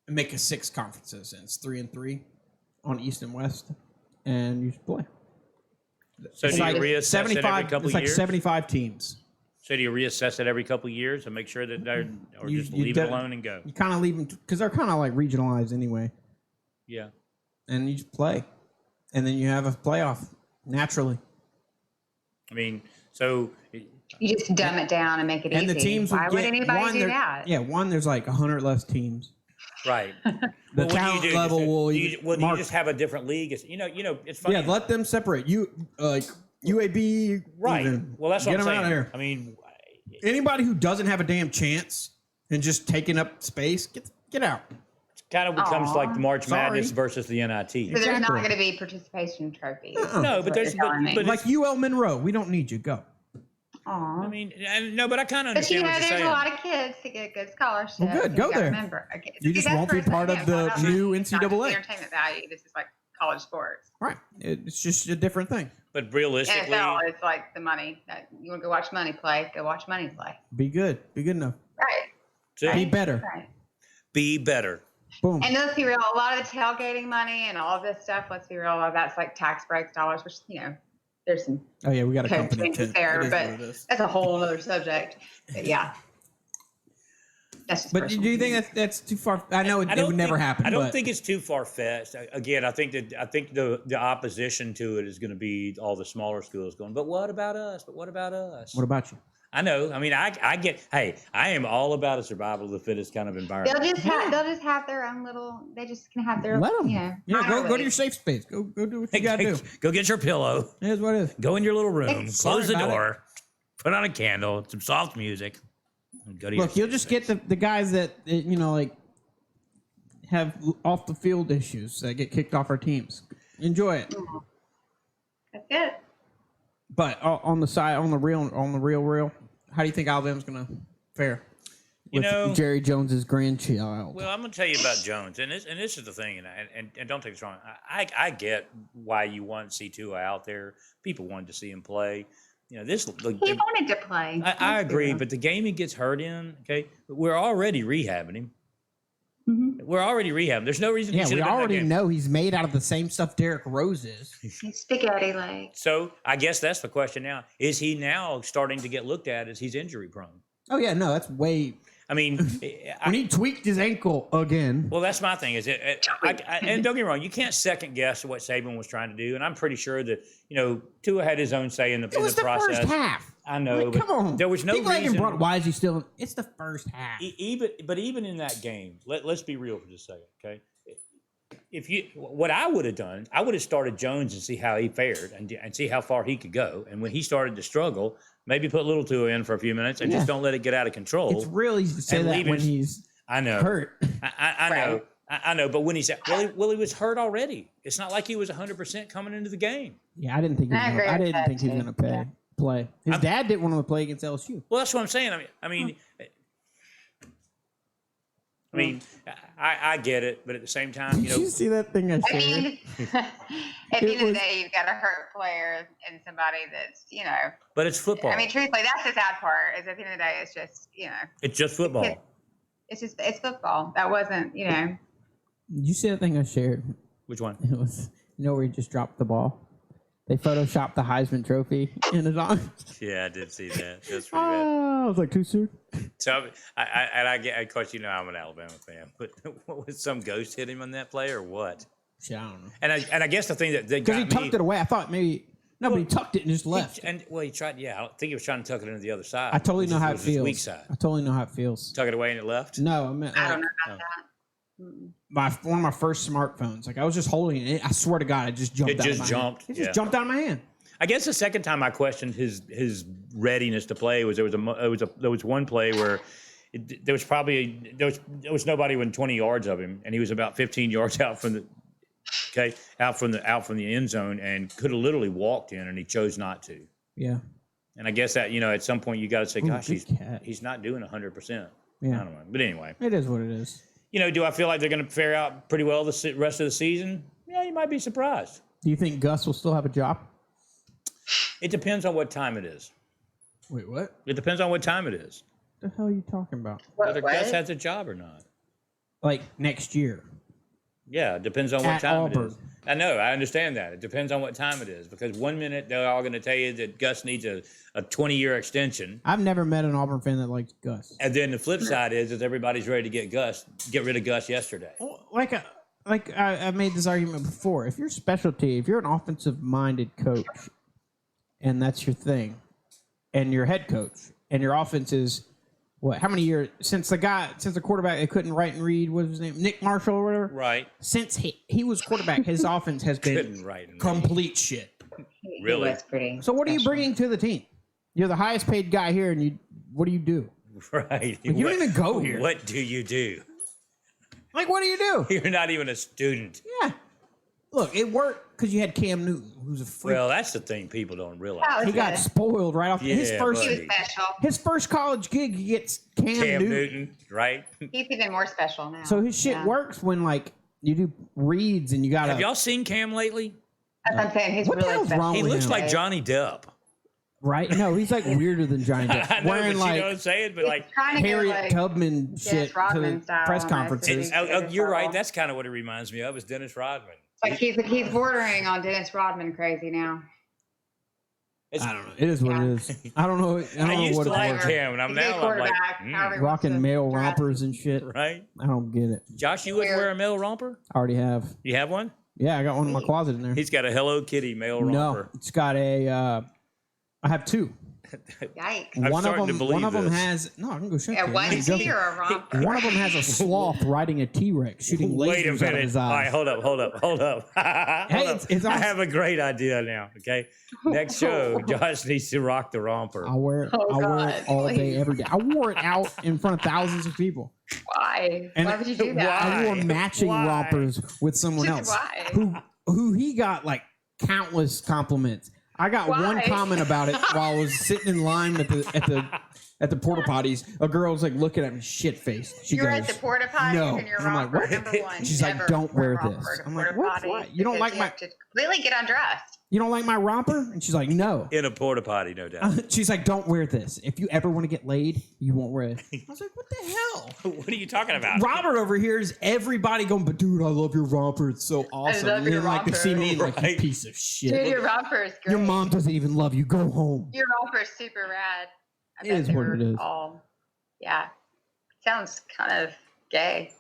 and make a 6 conferences, and it's 3-3 on East and West, and you just play. So It's do you like reassess it every 75. couple It's like years? 75 teams. So do you reassess it every couple years and make sure that they're, or You- just you leave do- it alone and go? You kind of leave them because they're kind of like regionalized anyway, Yeah. and you just play, and then you have a playoff naturally. I mean, so You just dumb it down and make it And easy. the teams Why would would get anybody do there- that? Yeah, there's like 100 less teams. right. The Well, what do you talent do? level Just- will do you, well, do you mark. just have a different league? It's, it's funny. Yeah, let them separate. UAB. right. even. Well, that's what Get I'm them saying. out of here. I mean, Anybody who doesn't have a damn chance and just taking up space, get out. it kind of becomes Aw. like the March Sorry. Madness versus the NIT. So there's not Exactly. going to be participation trophies. No, but there's but Like UL Monroe, we don't need you. Go. Aw. I mean, no, but I kind of But understand you know, what you're there's saying. a lot of kids to get good scholarships. Well, good, and go you gotta there. Remember, okay. You See, just that's won't be where it's part like, of the yeah, it's not new just the NCAA. entertainment value. This is like college sports. Right. It's just a different thing. But realistically, NFL is like the money. That you want to go watch money play, go watch money play. Be good. Be good enough. Right. see, Be better. Right. be better. Boom. And let's be real, a lot of the tailgating money and all of this stuff, let's be real, that's like tax breaks dollars, which, there's some Oh yeah, we got a code company changes too. there, It is but what it is. that's a whole other subject. But yeah. That's just But do you think that's too far? I know it would never happen. I don't but think it's too far fetched. Again, I think the opposition to it is going to be all the smaller schools going. But what about us? But what about us? What about you? I know. I mean, I get. Hey, I am all about a survival of the fittest kind of environment. They'll just have their own little. They just can have their. Let them. Yeah, Go to your safe space. Go do what you got to do. Go get your pillow. Here's what it is. Go in your little room. Close the about door. Put on a candle. Some soft music. And go to Look, your you'll just get the guys that like have off the field issues that get kicked off our teams. Enjoy it. That's it. But on the real, how do you think Alabama's going to fare? With Jerry Jones's grandchild. Well, I'm going to tell you about Jones, and this is the thing, and don't take this wrong. I get why you want C2 out there. People wanted to see him play. He wanted to play. I agree, but the game he gets hurt in, okay, we're already rehabbing him. Mm-hmm. We're already rehabbing. There's no reason. Yeah, we already know he's made out of the same stuff Derrick Rose is. He's spaghetti legs. So I guess that's the question now. Is he now starting to get looked at as he's injury prone? Oh yeah, no, that's way. I mean, when he tweaked his ankle again. Well, that's my thing. And don't get me wrong, you can't second guess what Saban was trying to do, and I'm pretty sure that Tua had his own say in the process. It was the first half. I know. Like, come on. There was no reason. Why is he still? It's the first half. Even in that game, let's be real for just a second, okay? What I would have done, I would have started Jones and see how he fared and see how far he could go. And when he started to struggle, maybe put little Tua in for a few minutes and just don't let it get out of control. It's real easy to say that when he's hurt. I know, but when he's he was hurt already. It's not like he was 100% coming into the game. Yeah, I didn't think he was going to play. His dad didn't want him to play against LSU. Well, that's what I'm saying. I get it, but at the same time, Did you see that thing I shared? At the end of the day, you've got a hurt player and somebody that's, But it's football. I mean, truthfully, that's the sad part. Is at the end of the day, it's just, It's just football. It's football. That wasn't, Did you see that thing I shared? Which one? It was, where he just dropped the ball. They photoshopped the Heisman Trophy in his arms. Yeah, I did see that. That's pretty bad. I was like, too soon. So, of course, I'm an Alabama fan. But what was some ghost hit him on that play or what? Shit, I don't know. And I guess the thing that got me, because he tucked it away. I thought maybe but he tucked it and just left. He tried. Yeah, I think he was trying to tuck it into the other side. I totally know how it feels. Weak side. I totally know how it feels. Tuck it away and it left. No, I meant I don't know about that. One of my first smartphones. Like I was just holding it. I swear to God, it just jumped. It just jumped out of my hand. I guess the second time I questioned his readiness to play was there was one play where there was nobody within 20 yards of him, and he was about 15 yards out from the end zone, and could have literally walked in, and he chose not to. Yeah. And I guess that at some point you got to say, gosh, he's not doing 100%. Yeah. I don't know, but anyway, it is what it is. Do I feel like they're going to fare out pretty well the rest of the season? Yeah, you might be surprised. Do you think Gus will still have a job? It depends on what time it is. Wait, what? It depends on what time it is. What the hell are you talking about? Whether Gus has a job or not. Like next year. Yeah, it depends on what time Auburn. it is. I know, I understand that. It depends on what time it is. Because 1 minute they're all going to tell you that Gus needs a 20-year extension. I've never met an Auburn fan that likes Gus. And then the flip side is everybody's ready to get rid of Gus yesterday. I made this argument before. If you're specialty, if you're an offensive-minded coach, and that's your thing, and you're head coach, and your offense is how many years since the quarterback that couldn't write and read, what was his name, Nick Marshall or whatever? Right. Since he was quarterback, his offense has been complete shit. Really? So what are you bringing to the team? You're the highest paid guy here, and what do you do? Right. You don't even go here. What do you do? Like, what do you do? You're not even a student. Yeah. Look, it worked because you had Cam Newton, who's a freak. Well, that's the thing people don't realize. He got spoiled right off. Yeah, his first, he was special. His first college gig, he gets Cam Newton, right? He's even more special now. So his shit works when you do reads and you got. Have y'all seen Cam lately? That's what I'm saying. He's what really the hell's special. wrong He with looks him? like Johnny Depp. Right? No, he's like weirder than Johnny Depp. I know, Wearing but you know like what I'm saying? But like, Trying to go Harriet like Tubman shit to Rodman the style press almost. conferences. you're right. That's kind of what it reminds me of. Is Dennis Rodman. like he's bordering on Dennis Rodman crazy now. I don't know. It is what it is. I don't know. I don't I know used what to it's like worth. him, and I'm He's a now I'm like, quarterback, however he wants Rocking to male dress. rompers and shit. right? I don't get it. Josh, you wouldn't wear a male romper? I already have. You have one? Yeah, I got one in my closet in there. He's got a Hello Kitty male No, romper. it's got a. I have two. Yikes. I'm One starting of to them. believe One of them this. has. No, I can go show you. A I'm not onesie joking. or a romper? One of them has a sloth riding a T-Rex, shooting Wait a lasers out of minute. his All right, eyes. hold up. Hold up. Hold up. It's I awesome. have a great idea now. Okay. Next show, Josh needs to rock the romper. I wear it. Oh, I wear God, it all day, please. every day. I wore it out in front of thousands of people. Why? And Why would you do that? why? I wore matching Why? rompers with someone Just else why? who he got like countless compliments. I got one Why? comment about it while I was sitting in line at the porta potties. A girl was like looking at me shit faced. She You were goes, at the porta potties "No." and your And I'm like, romper, "What?" number one. She's like, never "Don't wear romper this." to I'm like, porta "What? potty Why? You don't because like you my have to completely get undressed. you don't like my romper?" And she's like, "No." In a porta potty, no doubt. She's like, "Don't wear this. If you ever want to get laid, you won't wear it." I was like, "What the hell?" What are you talking about? Robert over here is everybody going, "But dude, I love your romper. It's so awesome." love And your then like to romper. see me like, Right. "You piece of shit. Dude, your romper is great. Your mom doesn't even love you. Go home." Your romper is super rad. I It bet is they what were it is. all- yeah. Sounds kind of gay.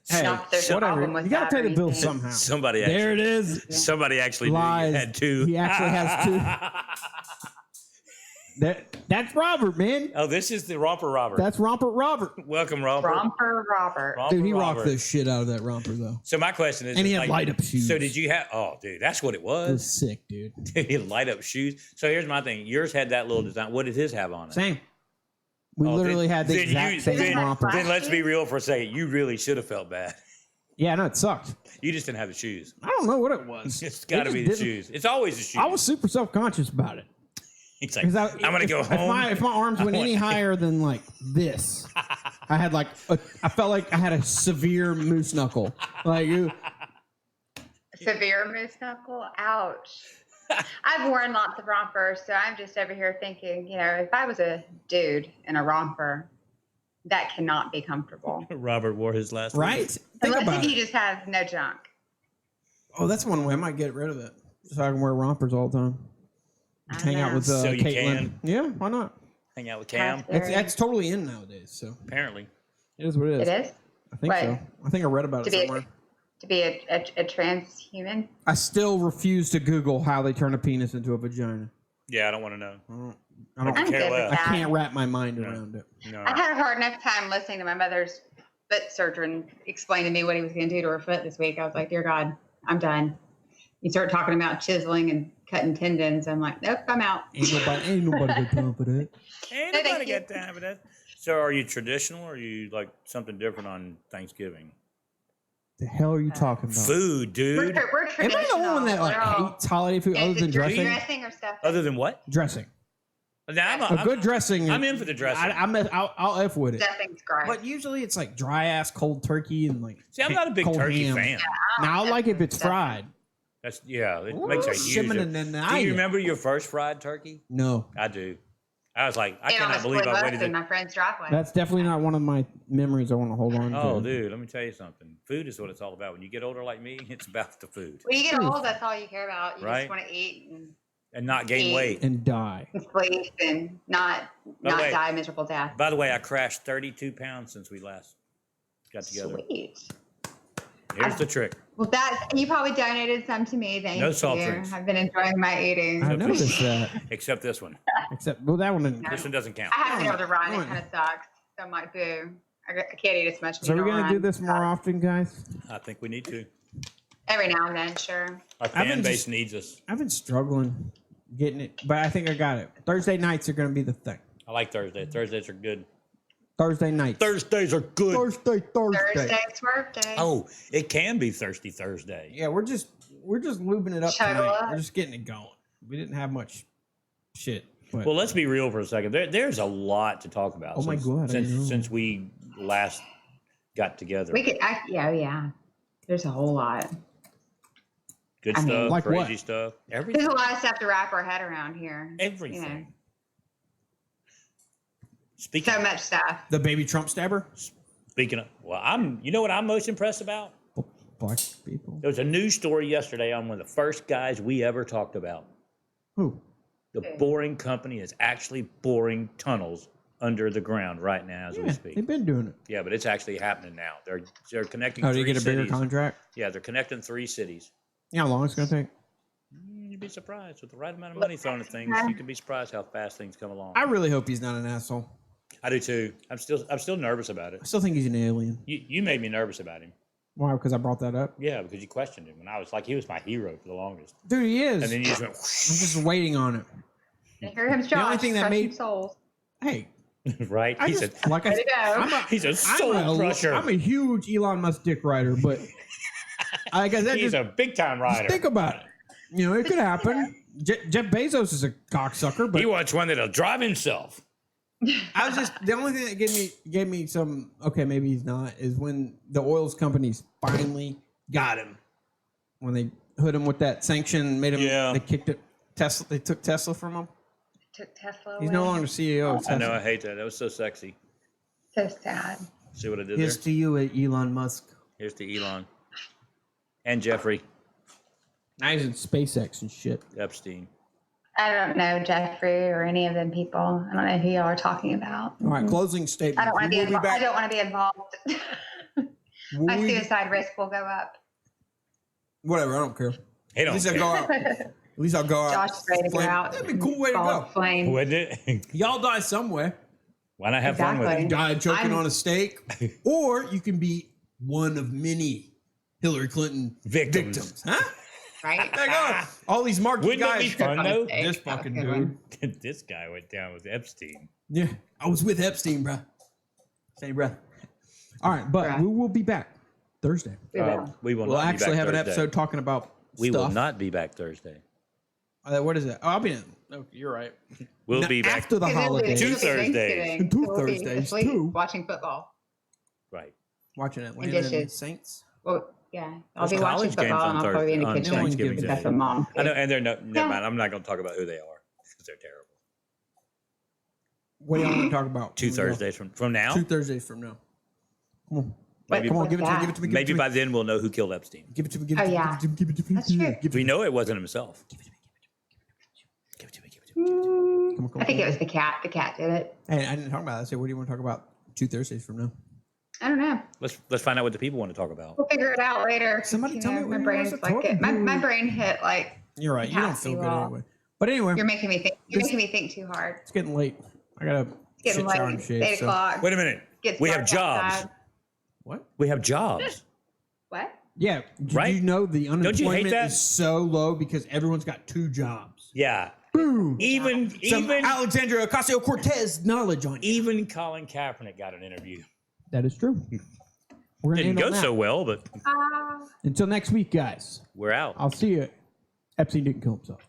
Hey, Not that there's a whatever. problem with You gotta that pay or the bill anything. somehow. Somebody There actually, it is. somebody actually knew Lies. you had two. He actually has That's Robert, man. Oh, this is the romper Robert. That's Romper Robert. Welcome, romper. Romper Robert. Romper Dude, he Robert. rocked the shit out of that romper though. So my question is, And he is had light up shoes. So did you have? Oh, dude, that's what it It was was. sick, dude. He had light up shoes. So here's my thing. Yours had that little design. What did his have on it? Same. We Oh, literally then- had the then exact you- same then- romper. Then let's be real for a second. You really should have felt bad. Yeah, no, it sucked. You just didn't have the shoes. I don't know what it was. It's got to It be just the didn't- shoes. It's always the shoes. I was super self conscious about it. He's like, 'Cause I'm gonna go home. If my arms went any higher than like this, I had like I felt like I had a severe moose knuckle. Like Severe moose knuckle. Ouch. I've worn lots of rompers, so I'm just over here thinking, if I was a dude in a romper, that cannot be comfortable. Robert wore his last. right? Think Unless about if you it. just have no junk. Oh, that's one way. I might get rid of it so I can wear rompers all the time. I Hang out know. with So you Caitlin. can? Yeah, why not? Hang out with Cam. That's very- It's totally in nowadays. So Apparently, it is what it is. It is I think What? so. I think I read about to it be somewhere. to be a transhuman. I still refuse to Google how they turn a penis into a vagina. yeah. I don't want to know. I don't. I'm care good less. with I that. can't wrap my mind No. around it. No. I had a hard enough time listening to my mother's foot surgeon explain to me what he was going to do to her foot this week. I was like, dear God, I'm done. You start talking about chiseling and cutting tendons. I'm like, nope, I'm out. Ain't nobody got time for that. Ain't No, nobody thank you. got time for that. So, are you traditional, or are you like something different on Thanksgiving? The hell are you talking about? Food, We're, dude. we're Am I traditional. the one that like We're all- hates holiday food other Is than it dressing? dressing or stuff? Other than what? Dressing. Now, A good dressing. I'm in for the dressing. I'll F with it. Dressing's great. But usually it's like dry ass cold turkey and like. See, I'm not a big cold turkey ham. fan. Now I like if it's fried. That's it makes a huge. Shimming difference. and then Do you remember your first fried turkey? No, I do. I was like, I And on cannot a believe split I bus waited. in my friend's driveway. that's definitely not one of my memories I want to hold on to. Oh, dude, let me tell you something. Food is what it's all about. When you get older like me, it's about the food When you get old, that's all you care about. You Right. just want to eat and not gain Eat. weight. And die. and sleep and not By the way- die a miserable death. By the way, I crashed 32 pounds since we last got together. Sweet. Here's the trick. Well, that you probably donated some to me. Thank No you. salt drinks. I've been enjoying my eating. I noticed that. Except this one. Except, well, that one didn't. This one doesn't count. I haven't been able to run. It Right. kind of sucks. So I'm like, boo. I can't eat as much. So when we're you gonna don't do run. this more often, guys. I think we need to. Every now and then, sure. Our I've fan been base just- needs us. I've been struggling getting it, but I think I got it. Thursday nights are gonna be the thing. I like Thursday. Thursdays are good. Thursday nights. Thursdays are good. Thursday. Thursday's work day. Oh, it can be Thirsty Thursday. Yeah, we're just lubing it up Shut tonight. up. We're just getting it going. We didn't have much shit. But Well, let's be real for a second. There's a lot to talk about. Oh my God, I know. Since we last got together. We could, yeah. There's a whole lot. Good I mean, stuff, like crazy what? stuff, There's everything. a lot of stuff to wrap our head around here. Everything. You know, Speaking so much stuff. The baby Trump stabber? speaking of, well, you know what I'm most impressed about? Black people. There was a news story yesterday on one of the first guys we ever talked about. Who? The boring company is actually boring tunnels under the ground right now as we Yeah, speak. they've been doing it. Yeah, but it's actually happening now. They're connecting. Oh, do you three get a bigger cities. contract? Yeah, they're connecting 3 cities. You know how long it's going to take? You'd be surprised with the right amount of money thrown at things. You can be surprised how fast things come along. I really hope he's not an asshole. I do too. I'm still nervous about I it. still think he's an alien. You made me nervous about him. Why? Because I brought that up? Yeah, because you questioned him, and I was like, he was my hero for the longest. Dude, he is. And then you just went, I'm just waiting on it. Here comes Josh. only thing that crushing made- souls. Hey, right? I He's just, like I Way to said, go. he's a soul crusher. I'm a huge Elon Musk dick rider, but like I said, He's just, a big time just rider. think about it. You know, it could happen. Jeff Bezos is a cocksucker, but He wants one that'll drive himself. I was just the only thing that gave me some okay, maybe he's not is when the oils companies finally got him when they hit him with that sanction, made him. Yeah. They kicked it. Tesla. They took Tesla from him. Took Tesla He's away. no longer CEO of Tesla. I know, I hate that. That was so sexy. So sad. See what I did Here's there? to you, Elon Musk. Here's to Elon. And Jeffrey Now he's in SpaceX and shit. Epstein. I don't know Jeffrey or any of them people. I don't know who y'all are talking about. All right, closing statement. I don't want to be. We'll Involved. I back. don't want to be involved. We'll My be- suicide risk will go up. Whatever, I don't care. He At don't least I'll care. go out. At least I'll go out. Josh's ready to go Flame. out. That'd be a cool way to Ball go. of flame. Wouldn't it? Y'all die somewhere. Why not have fun with Exactly. it? Die choking I'm- on a steak, or you can be one of many Hillary Clinton Victims. victims. Huh? Right? There you go. All these marquee Wouldn't it guys. be fun though? This That was fucking a good dude. one. This guy went down with Epstein. Yeah, I was with Epstein, bro. Say, bro. All right, but Bruh. we will be back Thursday. We will. We will We'll not actually be back have an Thursday. episode talking about We stuff. will not be back Thursday. What is it? Oh, I'll be in. Okay, you're right. We'll No, be back. after the It'll be- holidays. Two it'll be Thursdays. Thanksgiving. Two We'll be Thursdays, asleep too. watching football. Right. Watching Atlanta dishes. and the Saints. Well, yeah. I'll There's be watching college games football on and I'll probably be in the Thursday- on kitchen. Thanksgiving That's Day. what mom. I know, and they're never Yeah. mind. I'm not going to talk about who they are because they're terrible. What do y'all want to talk about? Two Thursdays from now. 2 Thursdays from now. Come on. Maybe- Come on, give it to me. What's Give it to me. Give Maybe it to by me. then we'll know who killed Epstein. Give it to me. Give it Oh, to me. yeah. Give it to me. Give it to me. That's true. Give it We to me. know it wasn't himself. Give it to me. Give it to me. Give it to me. Come on, come I think on. it was the cat. The cat did it. Hey, I didn't talk about that. I said, what do you want to talk about 2 Thursdays from now? I don't know. Let's find out what the people want to talk about. We'll figure it out later. Somebody tell me what my you brain's want us to like talk it. My about. brain hit like You're right. You don't feel good Capacity anyway. But anyway, you're making me think. You're This- making me think too hard. it's getting late. I got to It's getting shit shower late. and It's shave. 8 So. o'clock. Wait a minute. Gets We have dark jobs. outside. What? We have jobs. What? Yeah. Did Right? you know the you hate unemployment that? is so low because everyone's got 2 jobs? Yeah. Boom. Even Some even Alexandria Ocasio-Cortez knowledge on you. even Colin Kaepernick got an interview. That is true. We're gonna Didn't end go on that. so well, but Ah. Until next week, guys. we're out. I'll see you. Epstein didn't kill himself.